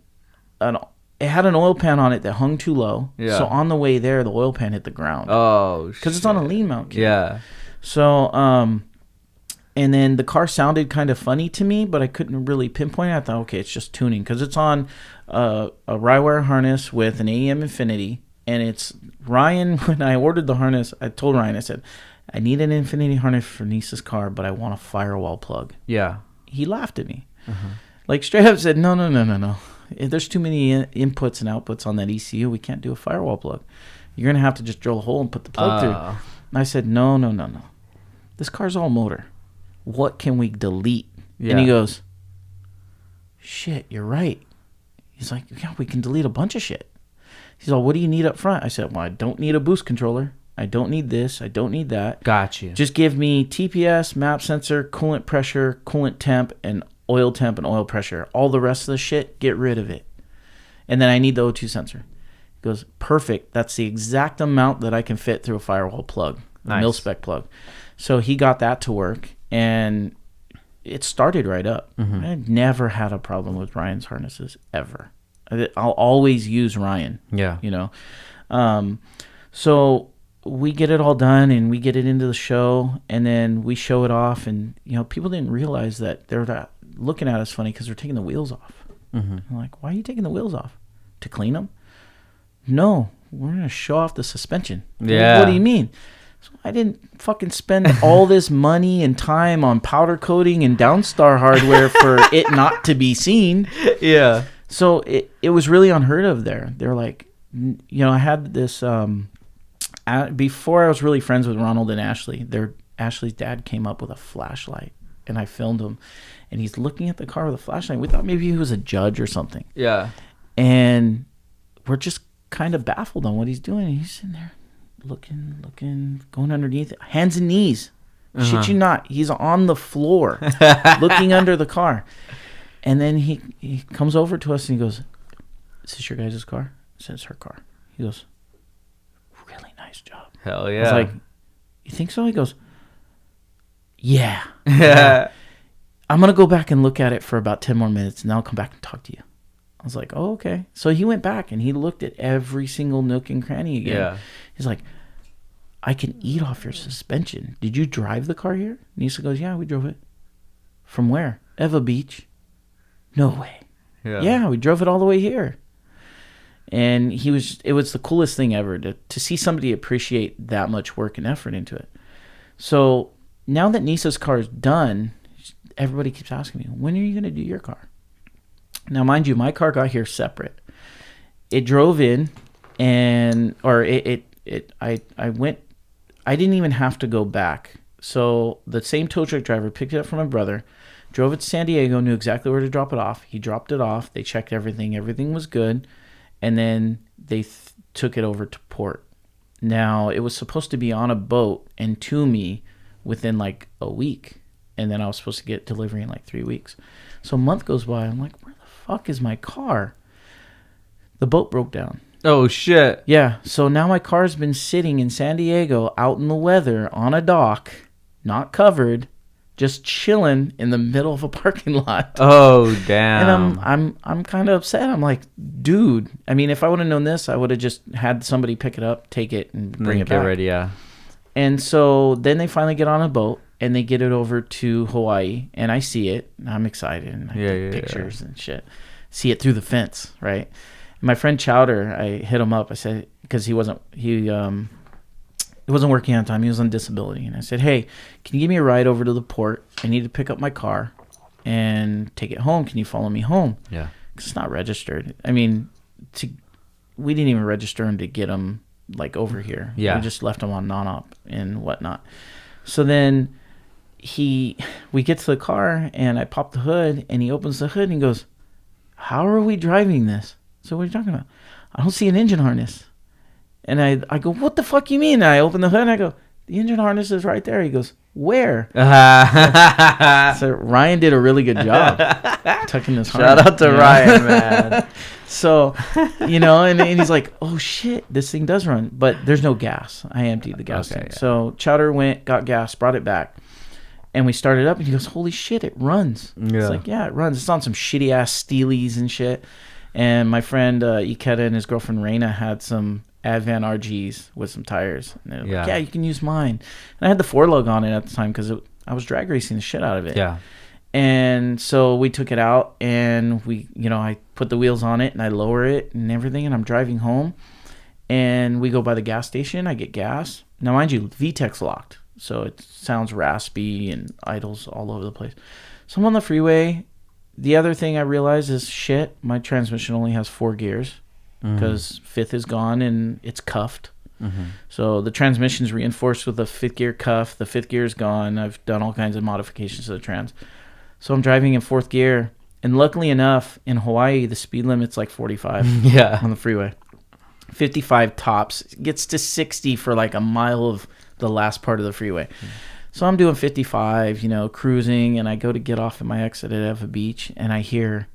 it had an oil pan on it that hung too low. Yeah. So on the way there, the oil pan hit the ground. Oh, shit. Because it's on a lean mount kit. Yeah. So, and then the car sounded kind of funny to me, but I couldn't really pinpoint it. I thought, okay, it's just tuning. Because it's on a Rywire harness with an AEM Infinity. And it's Ryan, when I ordered the harness, I told Ryan, I said, I need an Infinity harness for Nisa's car, but I want a firewall plug. Yeah. He laughed at me. Like straight up said, no. There's too many inputs and outputs on that ECU. We can't do a firewall plug. You're going to have to just drill a hole and put the plug through. And I said, no. This car's all motor. What can we delete? Yeah. And he goes, shit, you're right. He's like, yeah, we can delete a bunch of shit. He's like, what do you need up front? I said, well, I don't need a boost controller. I don't need this. I don't need that. Got you. Just give me TPS, map sensor, coolant pressure, coolant temp, and oil pressure. All the rest of the shit, get rid of it. And then I need the O2 sensor. He goes, perfect. That's the exact amount that I can fit through a firewall plug, a mil-spec plug. So he got that to work, and it started right up. I've never had a problem with Ryan's harnesses, ever. I'll always use Ryan. Yeah. You know? So we get it all done, and we get it into the show, and then we show it off, and, you know, people didn't realize that they're looking at us funny because they're taking the wheels off. I'm like, why are you taking the wheels off? To clean them? No, we're going to show off the suspension. Yeah. What do you mean? So I didn't fucking spend all this money and time on powder coating and Downstar hardware for it not to be seen. Yeah. So it was really unheard of there. They're like, you know, I had this, before I was really friends with Ronald and Ashley, Ashley's dad came up with a flashlight, and I filmed him, and he's looking at the car with a flashlight. We thought maybe he was a judge or something. Yeah. And we're just kind of baffled on what he's doing. He's sitting there looking, going underneath, hands and knees. Shit you not. He's on the floor looking under the car. And then he comes over to us and he goes, is this your guys' car? I said, it's her car. He goes, really nice job. Hell yeah. I was like, you think so? He goes, yeah. I'm going to go back and look at it for about 10 more minutes, and then I'll come back and talk to you. I was like, oh, okay. So he went back, and he looked at every single nook and cranny again. Yeah. He's like, I can eat off your suspension. Did you drive the car here? Nisa goes, yeah, we drove it. From where? Eva Beach. No way. Yeah, we drove it all the way here. And it was the coolest thing ever to see somebody appreciate that much work and effort into it. So now that Nisa's car is done, everybody keeps asking me, when are you going to do your car? Now, mind you, my car got here separate. It drove in, I didn't even have to go back. So the same tow truck driver picked it up from my brother, drove it to San Diego, knew exactly where to drop it off. He dropped it off. They checked everything. Everything was good. And then they took it over to port. Now, it was supposed to be on a boat and to me within like a week. And then I was supposed to get delivery in like 3 weeks. So a month goes by. I'm like, where the fuck is my car? The boat broke down. Oh, shit. Yeah. So now my car's been sitting in San Diego out in the weather on a dock, not covered, just chilling in the middle of a parking lot. Oh, damn. And I'm kind of upset. I'm like, dude, I mean, if I would have known this, I would have just had somebody pick it up, take it, and bring it back. Get ready, yeah. And so then they finally get on a boat, and they get it over to Hawaii, and I see it, and I'm excited, and I take pictures and shit. See it through the fence, right? And my friend Chowder, I hit him up. I said, because he wasn't working on time. He was on disability. And I said, hey, can you give me a ride over to the port? I need to pick up my car and take it home. Can you follow me home? Yeah. Because it's not registered. I mean, we didn't even register him to get him, like, over here. Yeah. We just left him on non-op and whatnot. So then we get to the car, and I pop the hood, and he opens the hood, and he goes, how are we driving this? So what are you talking about? I don't see an engine harness. And I go, what the fuck you mean? And I open the hood and I go, the engine harness is right there. He goes, where? So Ryan did a really good job tucking this harness. Shout out to Ryan, man. So, you know, and he's like, oh shit, this thing does run. But there's no gas. I emptied the gas tank. Yeah. So Chowder went, got gas, brought it back. And we started up and he goes, holy shit, it runs. Yeah. It's like, yeah, it runs. It's on some shitty ass Steelies and shit. And my friend Ikeda and his girlfriend Reina had some Advan RGs with some tires. And they're like, yeah, you can use mine. And I had the 4Lug on it at the time because I was drag racing the shit out of it. Yeah. And so we took it out and I put the wheels on it and I lower it and everything. And I'm driving home and we go by the gas station. I get gas. Now, mind you, VTEC's locked. So it sounds raspy and idles all over the place. So I'm on the freeway. The other thing I realized is, shit, my transmission only has 4 gears because 5th is gone and it's cuffed. Mm-hmm. So the transmission's reinforced with a 5th gear cuff. The 5th gear is gone. I've done all kinds of modifications to the trans. So I'm driving in 4th gear. And luckily enough, in Hawaii, the speed limit's like 45 on the freeway. 55 tops. It gets to 60 for like a mile of the last part of the freeway. So I'm doing 55, cruising, and I go to get off at my exit at Eva Beach, and I hear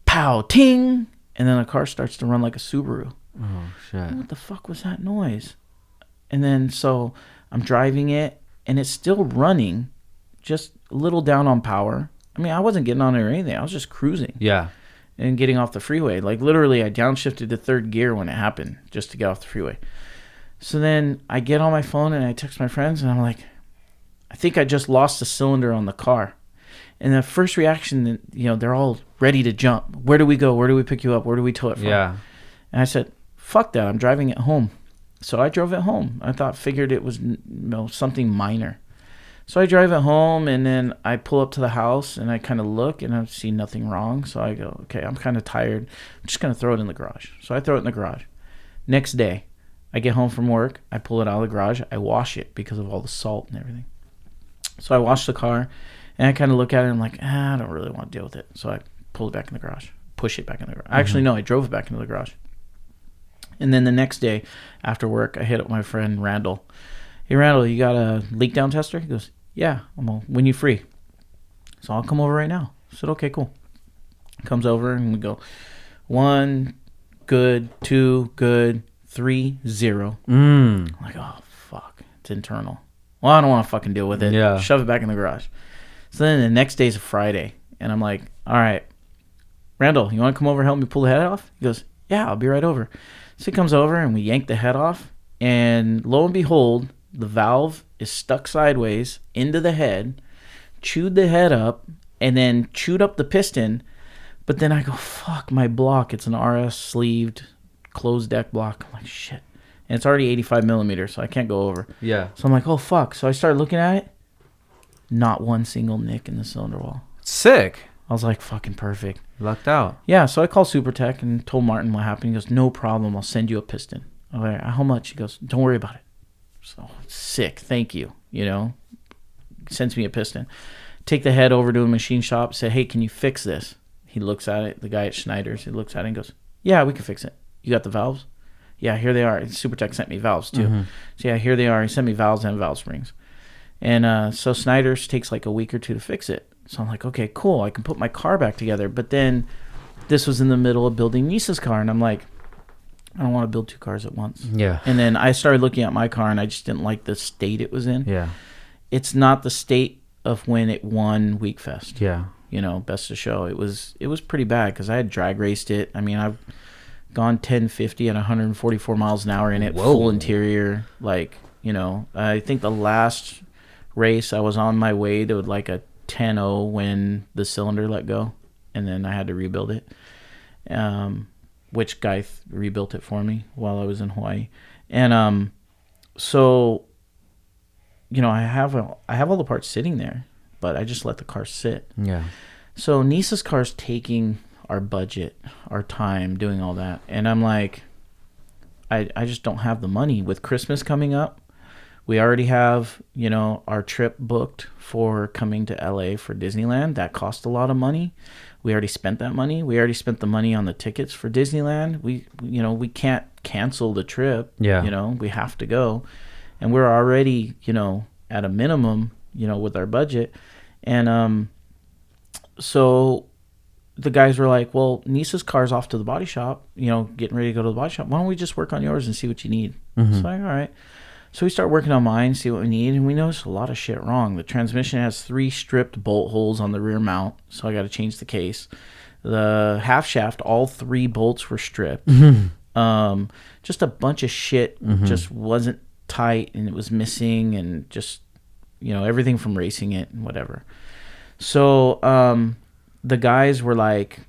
pow, ting, and then a car starts to run like a Subaru. Oh, shit. What the fuck was that noise? And then so I'm driving it, and it's still running, just a little down on power. I mean, I wasn't getting on it or anything. I was just cruising. Yeah. And getting off the freeway. Like, literally, I downshifted to 3rd gear when it happened, just to get off the freeway. So then I get on my phone, and I text my friends, and I'm like, I think I just lost a cylinder on the car. And the first reaction, they're all ready to jump. Where do we go? Where do we pick you up? Where do we tow it from? Yeah. And I said, fuck that. I'm driving it home. So I drove it home. Figured it was something minor. So I drive it home, and then I pull up to the house, and I kind of look, and I see nothing wrong. So I go, okay, I'm kind of tired. I'm just going to throw it in the garage. So I throw it in the garage. Next day, I get home from work. I pull it out of the garage. I wash it because of all the salt and everything. So I wash the car, and I kind of look at it, and I'm like, I don't really want to deal with it. So I pull it back in the garage, push it back in the garage. Actually, no, I drove it back into the garage. And then the next day after work, I hit up my friend Randall. Hey, Randall, you got a leak down tester? He goes, yeah, when you free. So I'll come over right now. I said, okay, cool. Comes over, and we go 1, good, 2, good, 3, 0. I'm like, oh, fuck, it's internal. Well, I don't want to fucking deal with it. Yeah. Shove it back in the garage. So then the next day's a Friday, and I'm like, all right, Randall, you want to come over and help me pull the head off? He goes, yeah, I'll be right over. So he comes over, and we yank the head off, and lo and behold, the valve is stuck sideways into the head, chewed the head up, and then chewed up the piston. But then I go, fuck, my block. It's an RS sleeved closed deck block. I'm like, shit. And it's already 85 millimeters, so I can't go over. Yeah. So I'm like, oh, fuck. So I started looking at it. Not one single nick in the cylinder wall. Sick. I was like, fucking perfect. Lucked out. Yeah, so I called SuperTech and told Martin what happened. He goes, no problem. I'll send you a piston. I'm like, how much? He goes, don't worry about it. So sick. Thank you. Sends me a piston. Take the head over to a machine shop. Say, hey, can you fix this? He looks at it. The guy at Schneider's, he looks at it and goes, yeah, we can fix it. You got the valves? Yeah, here they are. SuperTech sent me valves too. Mm-hmm. So yeah, here they are. He sent me valves and valve springs. And so Snyder's takes like a week or 2 to fix it. So I'm like, okay, cool. I can put my car back together. But then this was in the middle of building Nisa's car. And I'm like, I don't want to build 2 cars at once. Yeah. And then I started looking at my car, and I just didn't like the state it was in. Yeah. It's not the state of when it won Week Fest. Yeah. Best of show. It was pretty bad because I had drag raced it. I mean, I've gone 1050 at 144 miles an hour in it. Whoa. Full interior. I think the last race I was on my way to like a 10-0 when the cylinder let go, and then I had to rebuild it. Which guy rebuilt it for me while I was in Hawaii. And so I have all the parts sitting there, but I just let the car sit. Yeah. So Nisa's car's taking our budget, our time, doing all that. And I'm like, I just don't have the money. With Christmas coming up, we already have, our trip booked for coming to LA for Disneyland. That cost a lot of money. We already spent that money. We already spent the money on the tickets for Disneyland. We can't cancel the trip. Yeah. We have to go. And we're already, at a minimum, with our budget. And so the guys were like, well, Nisa's car's off to the body shop, getting ready to go to the body shop. Why don't we just work on yours and see what you need? Mm-hmm. So I'm like, all right. So we start working on mine, see what we need, and we notice a lot of shit wrong. The transmission has 3 stripped bolt holes on the rear mount, so I got to change the case. The half shaft, all 3 bolts were stripped. Just a bunch of shit just wasn't tight, and it was missing, and just, everything from racing it and whatever. So the guys were like,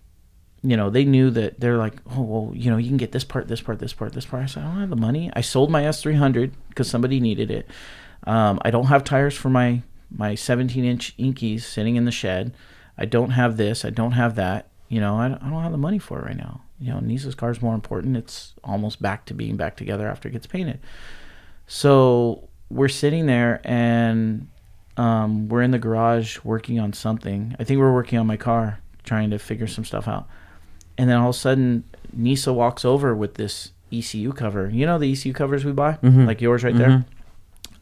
they knew that. They're like, oh, well, you can get this part, this part, this part, this part. I said, I don't have the money. I sold my S300 because somebody needed it. I don't have tires for my 17-inch Inkies sitting in the shed. I don't have this. I don't have that. I don't have the money for it right now. Nisa's car is more important. It's almost back to being back together after it gets painted. So we're sitting there, and we're in the garage working on something. I think we're working on my car, trying to figure some stuff out. And then all of a sudden, Nisa walks over with this ECU cover. The ECU covers we buy? Like yours right there?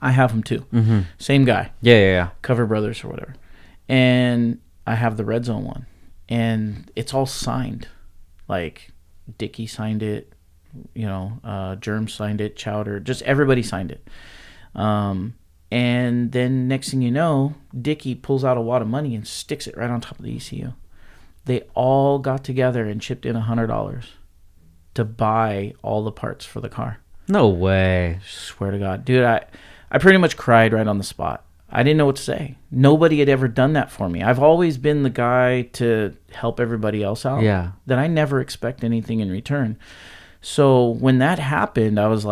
I have them too. Same guy. Yeah. Cover Brothers or whatever. And I have the Redzone one. And it's all signed. Like, Dickie signed it. Germ signed it. Chowder. Just everybody signed it. And then next thing you know, Dickie pulls out a wad of money and sticks it right on top of the ECU. They all got together and chipped in $100 to buy all the parts for the car. No way. Swear to God. Dude, I pretty much cried right on the spot. I didn't know what to say. Nobody had ever done that for me. I've always been the guy to help everybody else out. Yeah. That I never expect anything in return. So when that happened, I was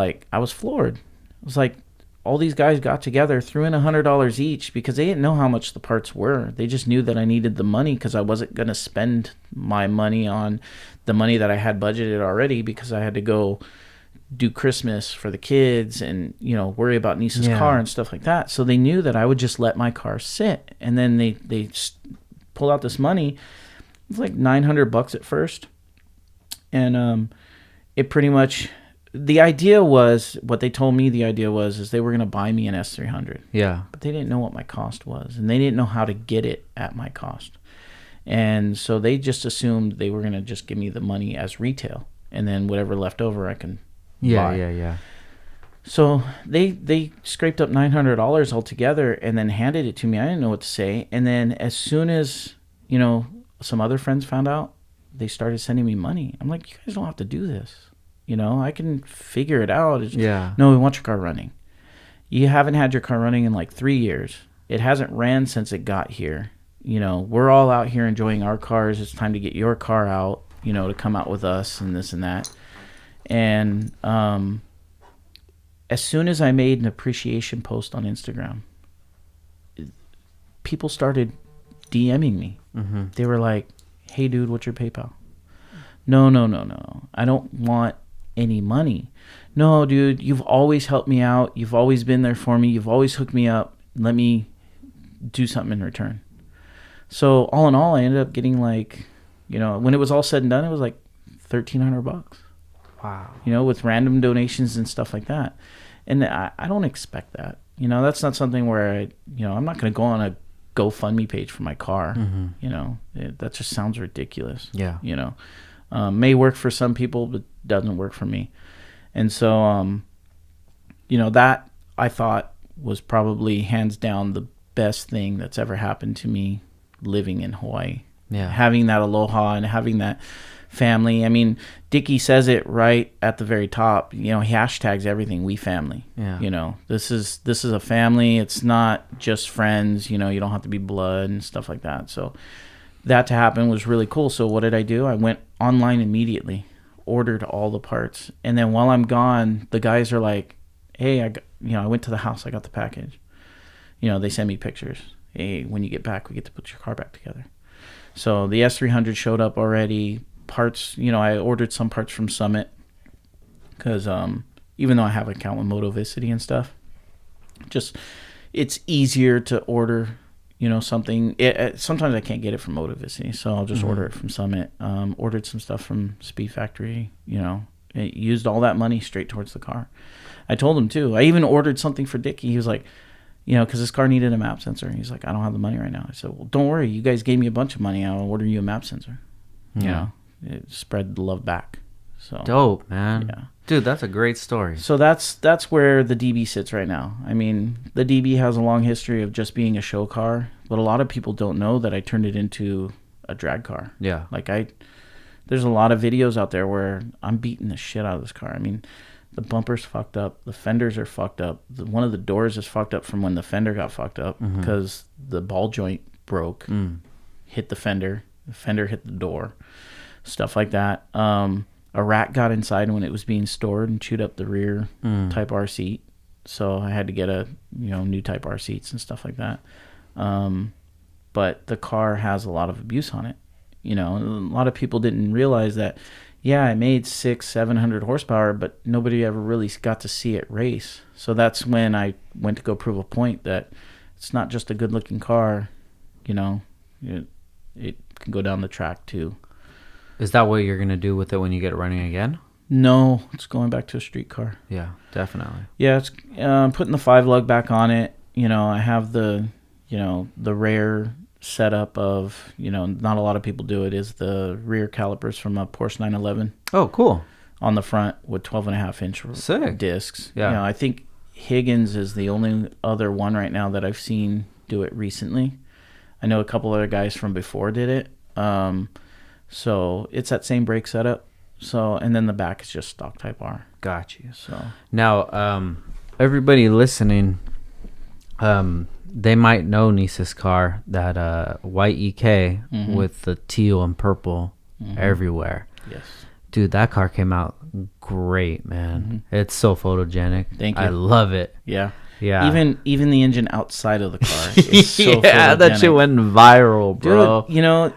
floored. I was like, all these guys got together, threw in $100 each because they didn't know how much the parts were. They just knew that I needed the money because I wasn't going to spend my money on the money that I had budgeted already because I had to go do Christmas for the kids and, worry about Nisa's car and stuff like that. So they knew that I would just let my car sit. And then they pulled out this money. It was like $900 at first. And it pretty much... The idea was, what they told me the idea was, is they were going to buy me an S300. Yeah. But they didn't know what my cost was, and they didn't know how to get it at my cost. And so they just assumed they were going to just give me the money as retail, and then whatever left over I can buy. Yeah. So they scraped up $900 altogether and then handed it to me. I didn't know what to say. And then as soon as, some other friends found out, they started sending me money. I'm like, you guys don't have to do this. I can figure it out. No, we want your car running. You haven't had your car running in like 3 years. It hasn't ran since it got here. We're all out here enjoying our cars. It's time to get your car out, to come out with us and this and that. And as soon as I made an appreciation post on Instagram, people started DMing me. They were like, hey, dude, what's your PayPal? No. I don't want any money. No, dude, you've always helped me out. You've always been there for me. You've always hooked me up. Let me do something in return. So all in all, I ended up getting like, when it was all said and done, it was like $1,300. Wow. With random donations and stuff like that. And I don't expect that. That's not something where I'm not going to go on a GoFundMe page for my car. That just sounds ridiculous. Yeah. May work for some people, but doesn't work for me. And so, that I thought was probably hands down the best thing that's ever happened to me living in Hawaii. Yeah. Having that aloha and having that family. I mean, Dickie says it right at the very top. He hashtags everything, we family. Yeah. This is a family. It's not just friends. You don't have to be blood and stuff like that. So that to happen was really cool. So what did I do? I went online immediately, ordered all the parts, and then while I'm gone, the guys are like, hey, I went to the house, I got the package. They send me pictures. Hey, when you get back, we get to put your car back together. So the S300 showed up already. Parts, I ordered some parts from Summit because even though I have an account with Motovicity and stuff, just it's easier to order something. Sometimes I can't get it from Motovicity, so I'll just order it from Summit. Ordered some stuff from Speed Factory. It used all that money straight towards the car. I told him too. I even ordered something for Dickie. He was like, because his car needed a map sensor. He's like, I don't have the money right now. I said, well, don't worry. You guys gave me a bunch of money. I'll order you a map sensor. It spread the love back. So dope, man. Yeah. Dude, that's a great story. So that's where the DB sits right now. I mean, the DB has a long history of just being a show car, but a lot of people don't know that I turned it into a drag car. Yeah. Like there's a lot of videos out there where I'm beating the shit out of this car. I mean, the bumper's fucked up. The fenders are fucked up. One of the doors is fucked up from when the fender got fucked up because the ball joint broke, hit the fender. The fender hit the door, stuff like that. A rat got inside when it was being stored and chewed up the rear Type R seat. So I had to get a new Type R seats and stuff like that. But the car has a lot of abuse on it. A lot of people didn't realize that. Yeah, it made 600-700 horsepower, but nobody ever really got to see it race. So that's when I went to go prove a point that it's not just a good-looking car. It can go down the track too. Is that what you're gonna do with it when you get it running again? No, it's going back to a street car. Yeah, definitely. Yeah, it's putting the 5-lug back on it. I have the rare setup of, not a lot of people do it, is the rear calipers from a Porsche 911. Oh, cool. On the front with 12.5-inch Sick. discs. Yeah. I think Higgins is the only other one right now that I've seen do it recently. I know a couple other guys from before did it. So it's that same brake setup. So, and then the back is just stock Type R. Got you. So now, everybody listening, they might know Nisa's car, that white EK with the teal and purple everywhere. Yes. Dude, that car came out great, man. It's so photogenic. Thank you. I love it. Yeah. Yeah. Even the engine outside of the car is so yeah, photogenic. that shit went viral, bro. Dude,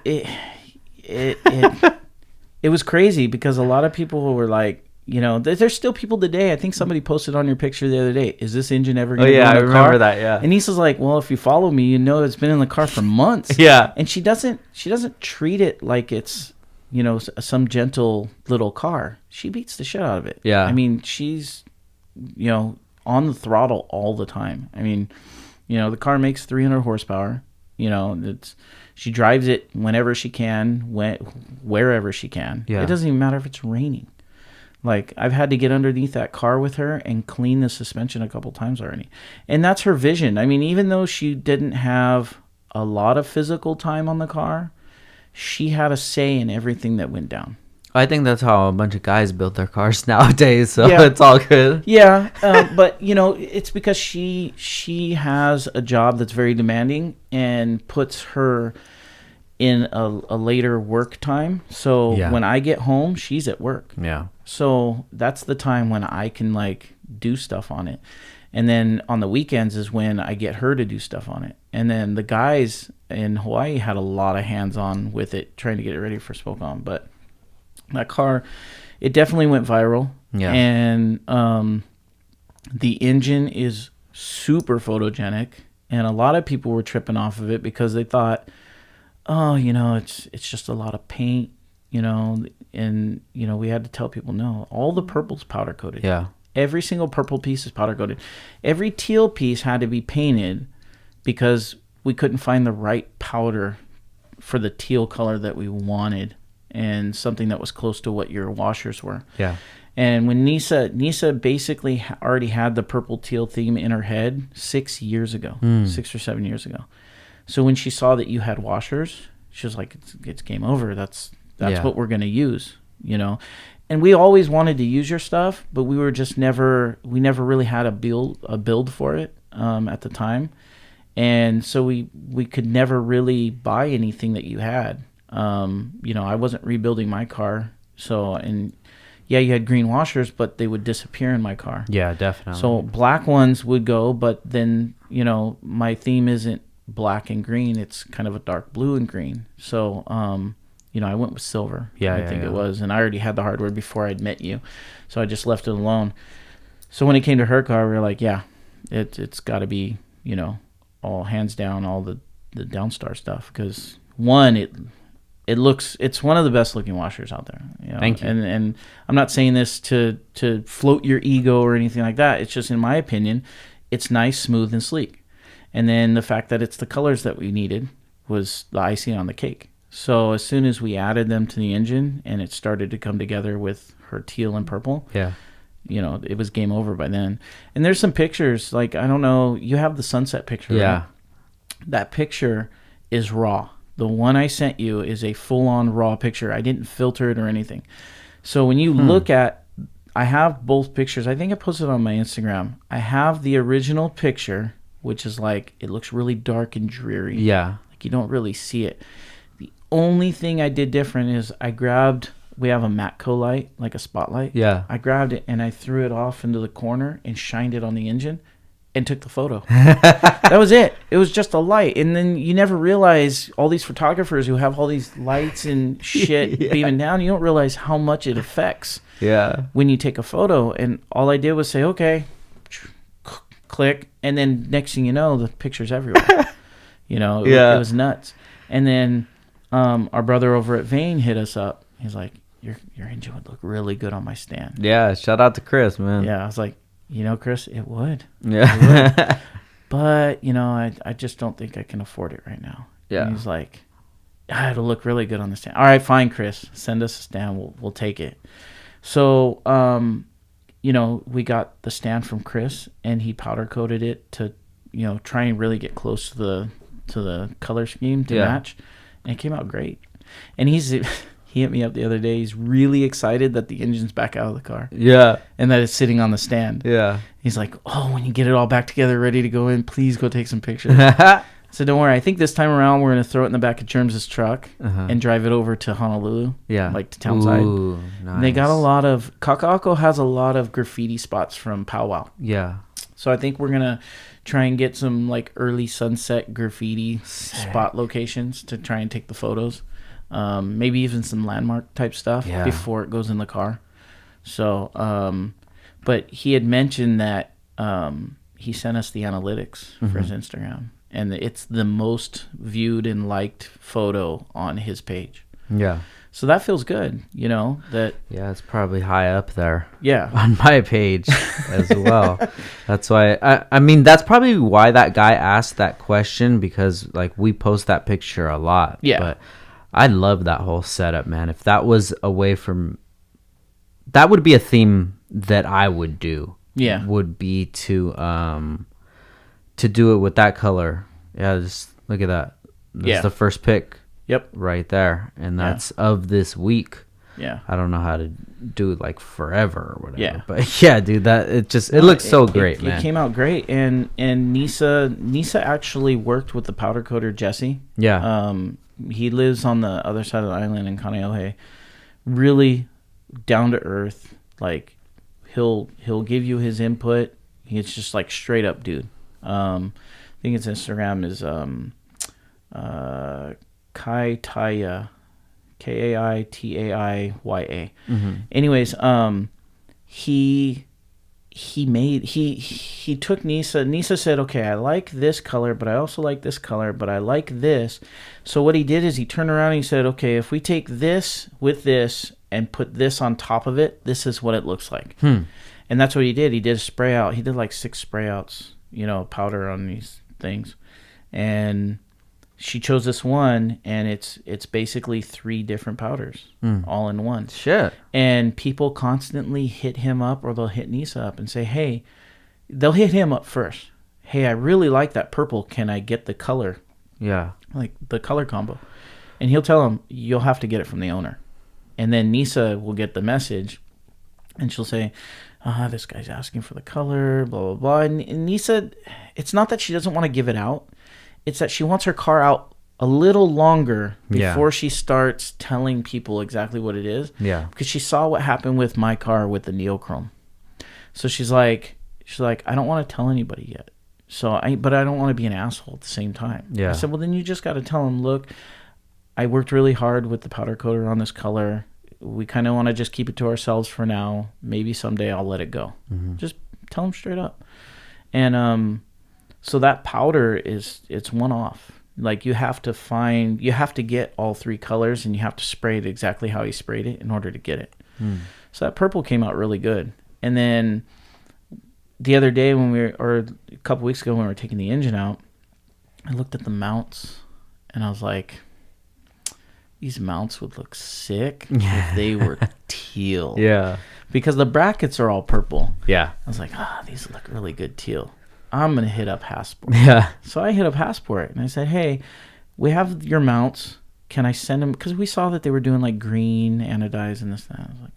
it was crazy because a lot of people were like, there's still people today. I think somebody posted on your picture the other day, is this engine ever going to go in the car? I remember that, yeah. And Nisa's like, well, if you follow me, it's been in the car for months. Yeah. And she doesn't treat it like it's, some gentle little car. She beats the shit out of it. Yeah. I mean, she's, on the throttle all the time. I mean, the car makes 300 horsepower. She drives it whenever she can, wherever she can. Yeah. It doesn't even matter if it's raining. Like, I've had to get underneath that car with her and clean the suspension a couple times already. And that's her vision. I mean, even though she didn't have a lot of physical time on the car, she had a say in everything that went down. I think that's how a bunch of guys build their cars nowadays, so it's all good. Yeah, but it's because she has a job that's very demanding and puts her in a later work time. So when I get home, she's at work. Yeah. So that's the time when I can do stuff on it. And then on the weekends is when I get her to do stuff on it. And then the guys in Hawaii had a lot of hands-on with it, trying to get it ready for Spoke On. But that car, it definitely went viral. Yeah. And the engine is super photogenic. And a lot of people were tripping off of it because they thought, oh, it's just a lot of paint, and, we had to tell people, no, all the purple's powder coated. Yeah. Every single purple piece is powder coated. Every teal piece had to be painted because we couldn't find the right powder for the teal color that we wanted and something that was close to what your washers were. Yeah. And when Nisa basically already had the purple teal theme in her head 6 years ago, 6 or 7 years ago. So when she saw that you had washers, she was like, it's game over. That's what we're going to use, And we always wanted to use your stuff, but we never really had a build for it at the time. And so we could never really buy anything that you had. I wasn't rebuilding my car. So, and yeah, you had green washers, but they would disappear in my car. Yeah, definitely. So black ones would go, but then, my theme isn't black and green. It's kind of a dark blue and green. So, I went with silver. I think it was. And I already had the hardware before I'd met you. So I just left it alone. So when it came to her car, we were like, yeah, it's got to be, all hands down, all the Downstar stuff. Because one, it's one of the best looking washers out there. Thank you. And I'm not saying this to float your ego or anything like that. It's just, in my opinion, it's nice, smooth, and sleek. And then the fact that it's the colors that we needed was the icing on the cake. So as soon as we added them to the engine and it started to come together with her teal and purple, it was game over by then. And there's some pictures, I don't know, you have the sunset picture. Yeah. Right? That picture is raw. The one I sent you is a full-on raw picture. I didn't filter it or anything. So when you look at, I have both pictures. I think I posted on my Instagram. I have the original picture, which is like, it looks really dark and dreary. Yeah. Like you don't really see it. The only thing I did different is we have a Matco light, like a spotlight. Yeah. I grabbed it and I threw it off into the corner and shined it on the engine and took the photo. That was it. It was just a light. And then you never realize, all these photographers who have all these lights and shit beaming down, you don't realize how much it affects when you take a photo. And all I did was say, okay, click. And then next thing you know, the picture's everywhere. It was nuts. And then our brother over at Vane hit us up. He's like, your engine would look really good on my stand. Yeah, shout out to Chris, man. Yeah, I was like, Chris, it would. Yeah. It would. But, I just don't think I can afford it right now. Yeah. And he's like, it'll look really good on the stand. All right, fine, Chris. Send us a stand. We'll take it. So, we got the stand from Chris, and he powder coated it to, try and really get close to the color scheme to match. And it came out great. And he hit me up the other day. He's really excited that the engine's back out of the car. Yeah. And that it's sitting on the stand. Yeah. He's like, when you get it all back together, ready to go in, please go take some pictures. So don't worry. I think this time around, we're going to throw it in the back of Germs' truck and drive it over to Honolulu. Yeah. Like to Townside. Ooh, nice. And they got Kaka'ako has a lot of graffiti spots from powwow. Yeah. So I think we're going to try and get some like early sunset graffiti spot locations to try and take the photos. Maybe even some landmark type stuff before it goes in the car. So, but he had mentioned that he sent us the analytics for his Instagram, and it's the most viewed and liked photo on his page. Yeah. So that feels good, that. Yeah, it's probably high up there. Yeah. On my page as well. That's why, I mean, that's probably why that guy asked that question, because like we post that picture a lot. Yeah. But I love that whole setup, man. If that was away from, that would be a theme that I would do. Yeah, would be to do it with that color. Yeah, just look at that. That's the first pick. Yep, right there, and that's of this week. Yeah, I don't know how to do it like forever or whatever. Yeah, but yeah, dude, it looks so great, man. It came out great, and Nisa actually worked with the powder coater Jesse. Yeah. He lives on the other side of the island in Kaneohe. Really down to earth. Like he'll give you his input. He's just like straight up dude. I think his Instagram is Kaitaya, Kaitaiya. Anyways, he took Nisa said, okay, I like this color, but I also like this color, but I like this. So what he did is he turned around and he said, okay, if we take this with this and put this on top of it, this is what it looks like. And that's what he did. He did a spray out. He did like 6 spray outs, powder on these things. And she chose this one, and it's basically 3 different powders all in one. Shit. And people constantly hit him up, or they'll hit Nisa up and say, hey, they'll hit him up first. Hey, I really like that purple. Can I get the color? Yeah. Like the color combo. And he'll tell them, you'll have to get it from the owner. And then Nisa will get the message, and she'll say, this guy's asking for the color, blah, blah, blah. And Nisa, it's not that she doesn't want to give it out. It's that she wants her car out a little longer before she starts telling people exactly what it is. Yeah. Because she saw what happened with my car with the neochrome. So she's like, I don't want to tell anybody yet. But I don't want to be an asshole at the same time. Yeah. I said, well, then you just got to tell them, look, I worked really hard with the powder coater on this color. We kind of want to just keep it to ourselves for now. Maybe someday I'll let it go. Just tell them straight up. And so that powder it's one off. Like you have to get all 3 colors, and you have to spray it exactly how he sprayed it in order to get it. So that purple came out really good. And then the other day or a couple weeks ago when we were taking the engine out, I looked at the mounts and I was like, these mounts would look sick if they were teal. Yeah. Because the brackets are all purple. Yeah. I was like, these look really good teal. I'm going to hit up Hasport. Yeah. So I hit up Hasport and I said, hey, we have your mounts. Can I send them? Because we saw that they were doing like green anodized and this and that. I was like,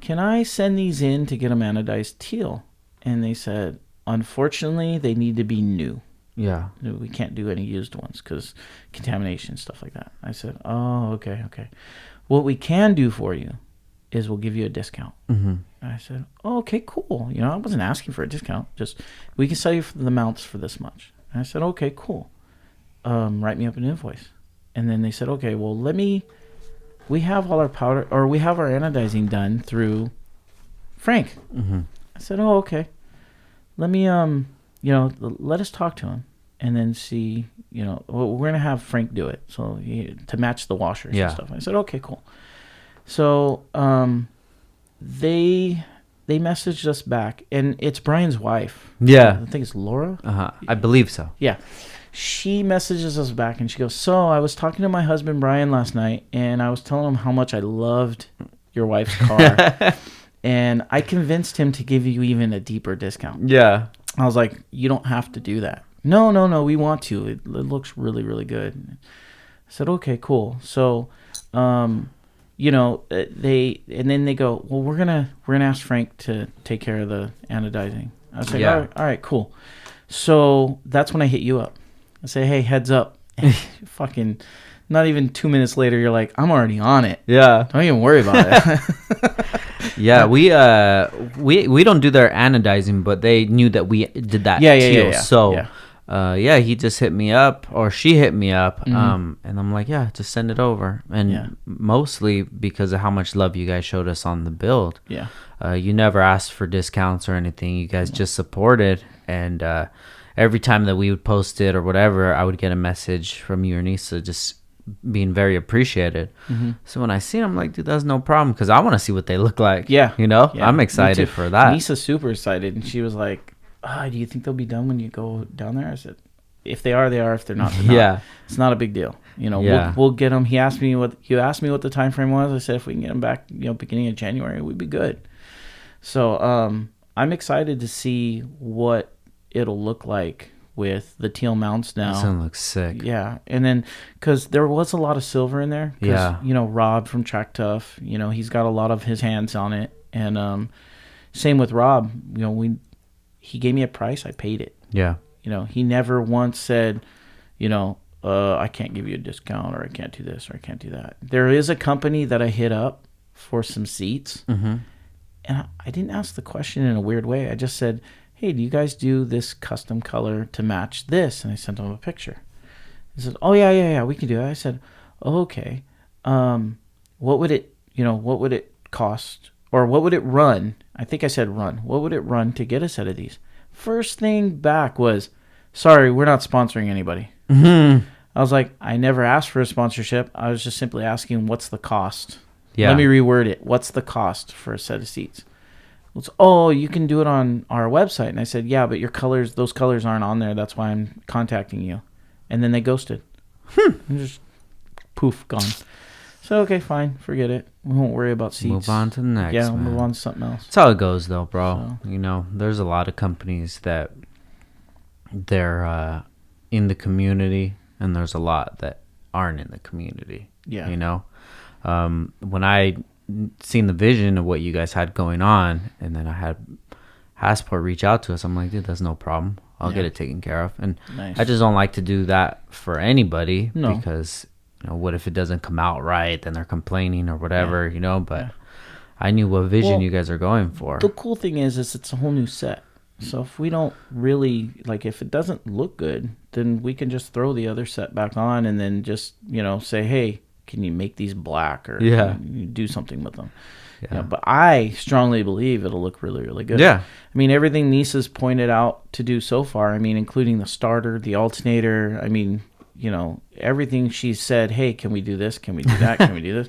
can I send these in to get them anodized teal? And they said, unfortunately, they need to be new. Yeah. We can't do any used ones because contamination, stuff like that. I said, oh, okay. What we can do for you is we'll give you a discount. Mm-hmm. I said, oh, okay, cool. You know, I wasn't asking for a discount. Just, we can sell you the mounts for this much. And I said, okay, cool. Write me up an invoice. And then they said, okay, well, we have all our powder, or we have our anodizing done through Frank. Mm-hmm. I said, oh, okay. Let me, let us talk to him and then see, we're going to have Frank do it. So to match the washers and stuff. I said, okay, cool. So, they messaged us back, and it's Brian's wife. Yeah. I think it's Laura. Uh-huh. I believe so. Yeah. She messages us back, and she goes, so I was talking to my husband, Brian, last night, and I was telling him how much I loved your wife's car. And I convinced him to give you even a deeper discount. Yeah. I was like, you don't have to do that. No, we want to. It looks really, really good. I said, okay, cool. So, and then they go, well, we're gonna ask Frank to take care of the anodizing. I was like, all right, cool. So that's when I hit you up. I say, hey, heads up. Fucking, not even 2 minutes later, you're like, I'm already on it. Yeah. Don't even worry about it. Yeah, we don't do their anodizing, but they knew that we did that too. So, he just hit me up, or she hit me up, and I'm like, yeah, just send it over. And mostly because of how much love you guys showed us on the build. Yeah. You never asked for discounts or anything. You guys just supported, and every time that we would post it or whatever, I would get a message from you or Nisa just being very appreciated. Mm-hmm. So when I see them, I'm like, dude, that's no problem, because I want to see what they look like. Yeah. I'm excited for that. Nisa's super excited, and she was like, do you think they'll be done when you go down there? I said, if they are, they are. If they're not, they're not. Yeah. It's not a big deal. We'll get them. He asked me what the time frame was. I said, if we can get them back, beginning of January, we'd be good. So I'm excited to see what it'll look like with the teal mounts now. This one looks sick. Yeah. And then, because there was a lot of silver in there. Yeah. Rob from Track Tough, he's got a lot of his hands on it. And same with Rob. He gave me a price. I paid it. Yeah. He never once said, I can't give you a discount, or I can't do this, or I can't do that. There is a company that I hit up for some seats. Mm-hmm. And I didn't ask the question in a weird way. I just said, hey, do you guys do this custom color to match this? And I sent him a picture. He said, oh, yeah, we can do that. I said, oh, okay. What would it cost, or what would it run? I think I said run. What would it run to get a set of these? First thing back was, sorry, we're not sponsoring anybody. Mm-hmm. I was like, I never asked for a sponsorship. I was just simply asking, what's the cost? Yeah. Let me reword it. What's the cost for a set of seats? It's, you can do it on our website. And I said, yeah, but those colors aren't on there. That's why I'm contacting you. And then they ghosted. And just poof, gone. So, okay, fine. Forget it. We won't worry about seats. Move on to the next. Yeah, we'll move on to something else. That's how it goes, though, bro. So. There's a lot of companies that they're in the community, and there's a lot that aren't in the community. Yeah. When I seen the vision of what you guys had going on, and then I had Passport reach out to us, I'm like, dude, that's no problem. I'll get it taken care of. And nice. I just don't like to do that for anybody because what if it doesn't come out right, then they're complaining or whatever, but I knew what vision you guys are going for. The cool thing is it's a whole new set. So if we don't really, if it doesn't look good, then we can just throw the other set back on and then just, say, hey, can you make these black, or do something with them? Yeah. But I strongly believe it'll look really, really good. Yeah. I mean, everything Nisa's pointed out to do so far, including the starter, the alternator, everything she's said, hey, can we do this? Can we do that? Can we do this?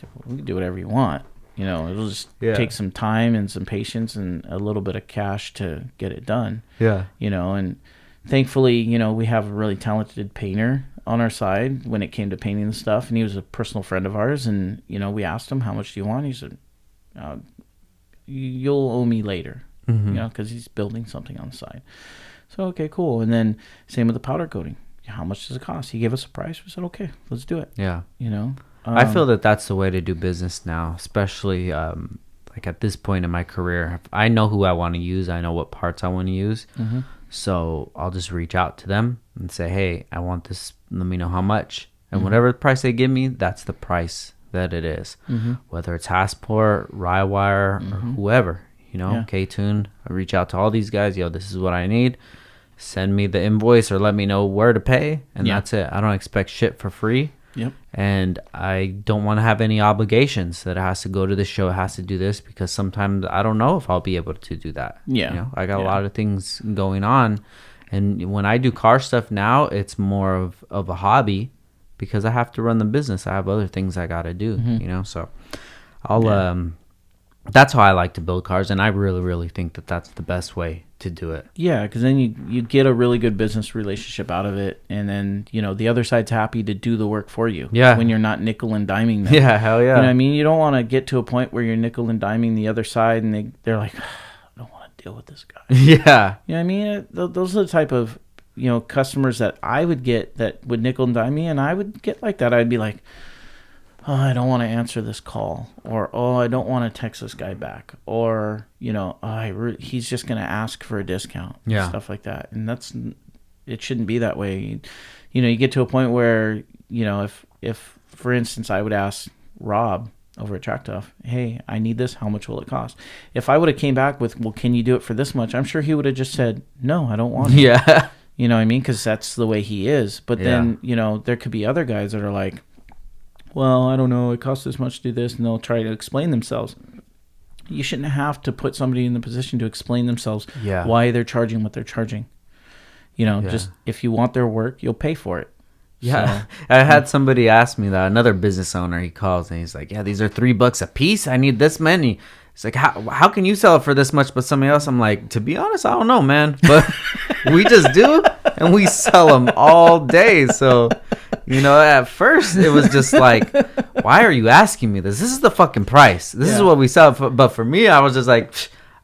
So, we can do whatever you want. It'll just take some time and some patience and a little bit of cash to get it done. Yeah. And thankfully, we have a really talented painter on our side when it came to painting the stuff, and he was a personal friend of ours, and we asked him, how much do you want? He said, you'll owe me later. Because he's building something on the side. So okay, cool. And then same with the powder coating. how much does it cost? He gave us a price. We said, okay, let's do it. Yeah. You know, I feel that that's the way to do business now, especially like at this point in my career. I know who I want to use. I know what parts I want to use. Mm-hmm. So I'll just reach out to them and say, hey, I want this. Let me know how much. And Mm-hmm. whatever price they give me, that's the price that it is. Mm-hmm. Whether it's Hassport, Rywire, or whoever, you know, Yeah. K-Tune. I reach out to all these guys. Yo, this is what I need. Send me the invoice or let me know where to pay. And that's it. I don't expect shit for free. Yep. And I don't want to have any obligations that it has to go to this show, it has to do this, because sometimes I don't know if I'll be able to do that. Yeah. You know, I got a lot of things going on. And when I do car stuff now, it's more of a hobby because I have to run the business. I have other things I got to do, you know, so I'll, that's how I like to build cars. And I really, really think that that's the best way to do it. Yeah, because then you get a really good business relationship out of it, and then you know the other side's happy to do the work for you. Yeah, when you're not nickel and diming them. Yeah, hell yeah. You know what I mean? You don't want to get to a point where you're nickel and diming the other side, and they're like, I don't want to deal with this guy. Yeah, you know what I mean? Those are the type of customers that I would get that would nickel and dime me, and I would get like that. I'd be like, oh, I don't want to answer this call, or oh, I don't want to text this guy back, or he's just going to ask for a discount, stuff like that. And it shouldn't be that way. You get to a point where if for instance I would ask Rob over at Track Tough, hey, I need this. How much will it cost? If I would have came back with, well, can you do it for this much? I'm sure he would have just said, no, I don't want it. Yeah, you know what I mean? Because that's the way he is. But then there could be other guys that are like, well, I don't know, it costs this much to do this, and they'll try to explain themselves. You shouldn't have to put somebody in the position to explain themselves why they're charging what they're charging. Just if you want their work, you'll pay for it. Yeah. So, I had somebody ask me that, another business owner, he calls and he's like, yeah, these are $3 a piece. I need this many. It's like, how can you sell it for this much but somebody else? I'm like, to be honest, I don't know, man. But we just do, and we sell them all day. So, at first it was just like, why are you asking me this? This is the fucking price. This is what we sell. But for me, I was just like,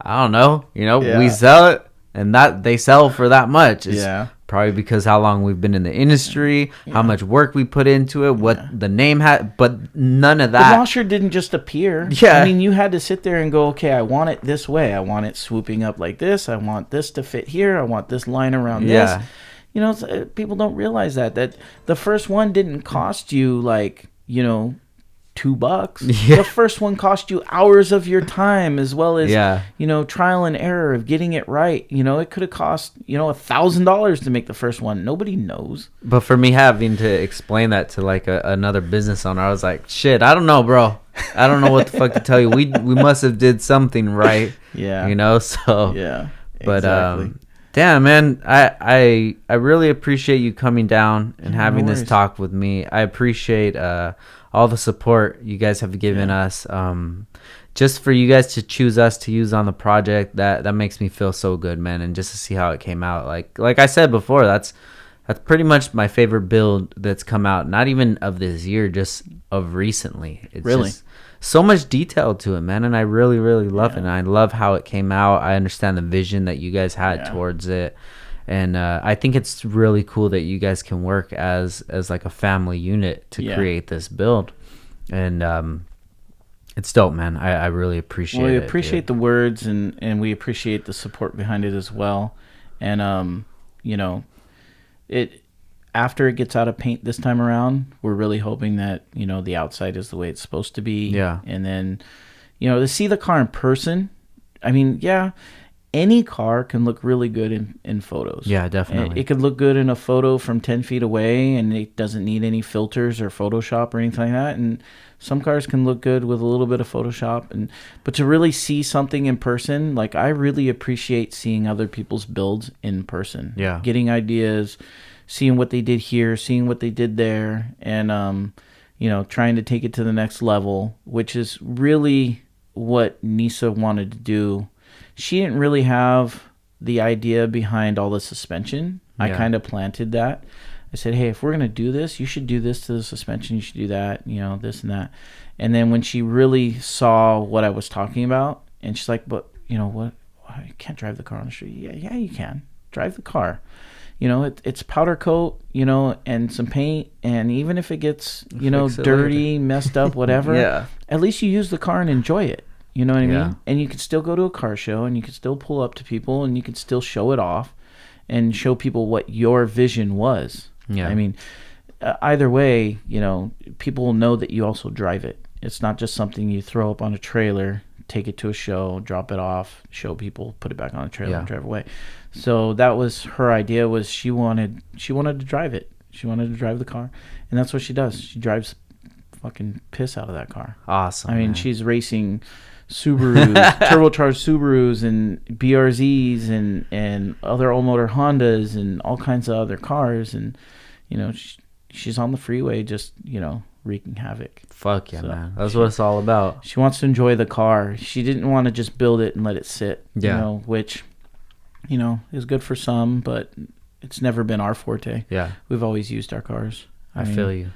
I don't know. We sell it, and that they sell for that much. It's probably because how long we've been in the industry, how much work we put into it, what the name had, but none of that. The washer didn't just appear. Yeah. I mean, you had to sit there and go, okay, I want it this way. I want it swooping up like this. I want this to fit here. I want this line around this. People don't realize that the first one didn't cost you like, $2. Yeah. The first one cost you hours of your time, as well as trial and error of getting it right. It could have cost $1,000 to make the first one. Nobody knows. But for me, having to explain that to like another business owner, I was like, shit, I don't know, bro. I don't know what the fuck to tell you. We must have did something right. Yeah. So yeah. But exactly. damn, man, I really appreciate you coming down and having this worries. talk with me. I appreciate all the support you guys have given us. Just for you guys to choose us to use on the project, that makes me feel so good, man. And just to see how it came out, like I said before, that's pretty much my favorite build that's come out. Not even of this year, just of recently. It's really just so much detail to it, man. And I really, really love it. And I love how it came out. I understand the vision that you guys had towards it. And I think it's really cool that you guys can work as like a family unit to create this build. And it's dope, man. I really appreciate it. We appreciate the words, and we appreciate the support behind it as well. And after it gets out of paint this time around, we're really hoping that the outside is the way it's supposed to be. Yeah. And then to see the car in person, I mean, any car can look really good in photos. Yeah, definitely. It could look good in a photo from 10 feet away, and it doesn't need any filters or Photoshop or anything like that. And some cars can look good with a little bit of Photoshop. But to really see something in person, like I really appreciate seeing other people's builds in person. Yeah. Getting ideas, seeing what they did here, seeing what they did there, and trying to take it to the next level, which is really what Nisa wanted to do. She didn't really have the idea behind all the suspension. I kind of planted that. I said, hey, if we're going to do this, you should do this to the suspension. You should do that, this and that. And then when she really saw what I was talking about, and she's like, but, what? I can't drive the car on the street. Yeah, you can. Drive the car. it's powder coat, and some paint, and even if it gets, dirty, messed up, whatever, Yeah. at least you use the car and enjoy it. You know what I Yeah. mean? And you can still go to a car show, and you can still pull up to people, and you can still show it off and show people what your vision was. Yeah. I mean, either way, people will know that you also drive it. It's not just something you throw up on a trailer, take it to a show, drop it off, show people, put it back on a trailer, and drive away. So that was her idea. Was she wanted to drive it. She wanted to drive the car, and that's what she does. She drives fucking piss out of that car. Awesome. I mean, man. she's racing Subarus, turbocharged Subarus, and BRZs, and other all-motor Hondas, and all kinds of other cars, and she's on the freeway, just wreaking havoc. Fuck yeah, man. That's what it's all about. She wants to enjoy the car. She didn't want to just build it and let it sit. Yeah. Which, is good for some, but it's never been our forte. Yeah. We've always used our cars. I feel you.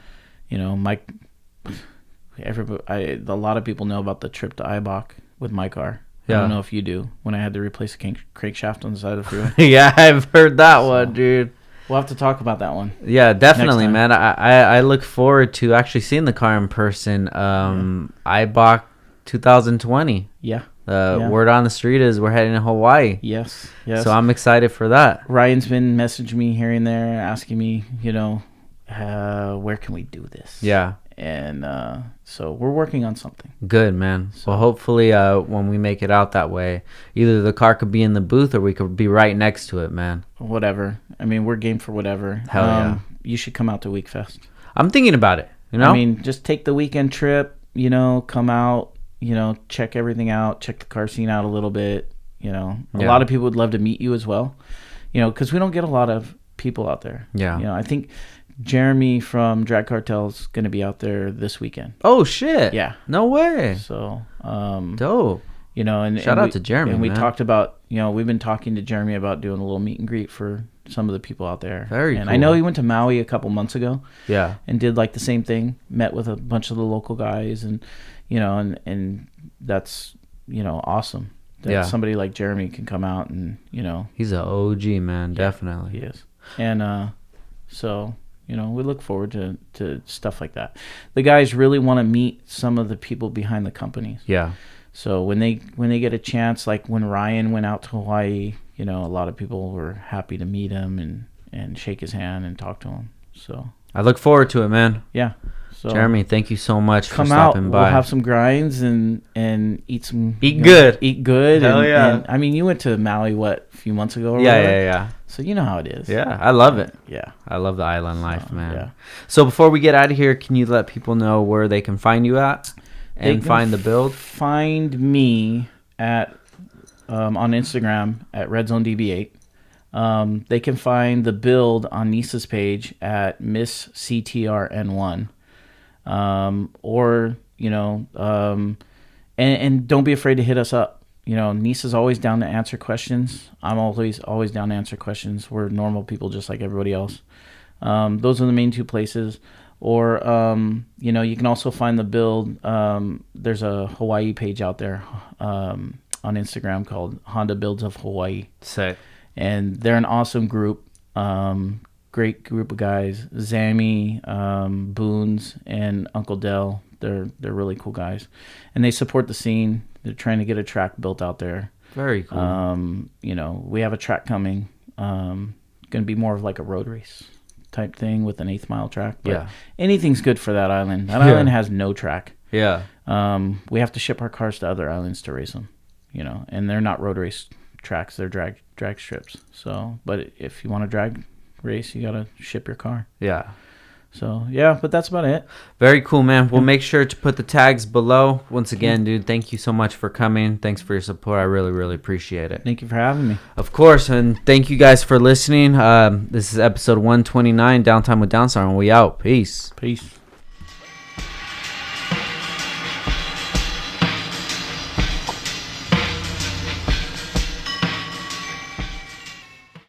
Mike. A lot of people know about the trip to Ibach with my car. Yeah. I don't know if you do. When I had to replace a crankshaft on the side of the freeway. Yeah, I've heard that one, dude. We'll have to talk about that one. Yeah, definitely, man. I look forward to actually seeing the car in person. Ibach 2020. Yeah. Word on the street is we're heading to Hawaii. Yes. So I'm excited for that. Ryan's been messaging me here and there, asking me, where can we do this? Yeah. And so we're working on something. Good, man. So, well, hopefully when we make it out that way, either the car could be in the booth or we could be right next to it, man. Whatever. I mean, we're game for whatever. Hell yeah. You should come out to Weekfest. I'm thinking about it, I mean, just take the weekend trip, come out, check everything out, check the car scene out a little bit. A lot of people would love to meet you as well, because we don't get a lot of people out there. Yeah. I think Jeremy from Drag Cartel's going to be out there this weekend. Oh, shit. Yeah. No way. So, dope. And shout out to Jeremy. And we man. talked about, we've been talking to Jeremy about doing a little meet and greet for some of the people out there. Very and cool. I know he went to Maui a couple months ago. Yeah. And did like the same thing, met with a bunch of the local guys, and, and that's, awesome. That somebody like Jeremy can come out and, He's an OG, man. Definitely. He is. And so... we look forward to stuff like that. The guys really want to meet some of the people behind the companies. Yeah. So when they get a chance, like when Ryan went out to Hawaii, a lot of people were happy to meet him and shake his hand and talk to him. So I look forward to it, man. Yeah. So Jeremy, thank you so much for come stopping out. by. We'll have some grinds and eat some good. Eat good. Hell yeah. And, I mean, you went to Maui a few months ago? Or yeah, whatever? yeah. So you know how it is. Yeah, I love it. Yeah. I love the island life, man. Yeah. So before we get out of here, can you let people know where they can find you at and find the build? Find me at on Instagram at RedzoneDB8. They can find the build on Nisa's page at Miss CTRN1. And don't be afraid to hit us up. Nisa's always down to answer questions. I'm always down to answer questions. We're normal people just like everybody else. Those are the main two places. Or, you can also find the build. There's a Hawaii page out there on Instagram called Honda Builds of Hawaii. Sick. And they're an awesome group. Great group of guys. Zammy, Boons, and Uncle Dell. They're really cool guys. And they support the scene. They're trying to get a track built out there. Very cool. We have a track coming. Going to be more of like a road race type thing with an 1/8 mile track. But anything's good for that island. That island has no track. Yeah. We have to ship our cars to other islands to race them. And they're not road race tracks. They're drag strips. So, but if you want to drag race, you got to ship your car. Yeah. So, yeah, but that's about it. Very cool, man. We'll make sure to put the tags below. Once again, dude, thank you so much for coming. Thanks for your support. I really, really appreciate it. Thank you for having me. Of course, and thank you guys for listening. This is episode 129, Downtime with Downstar, and we out. Peace. Peace.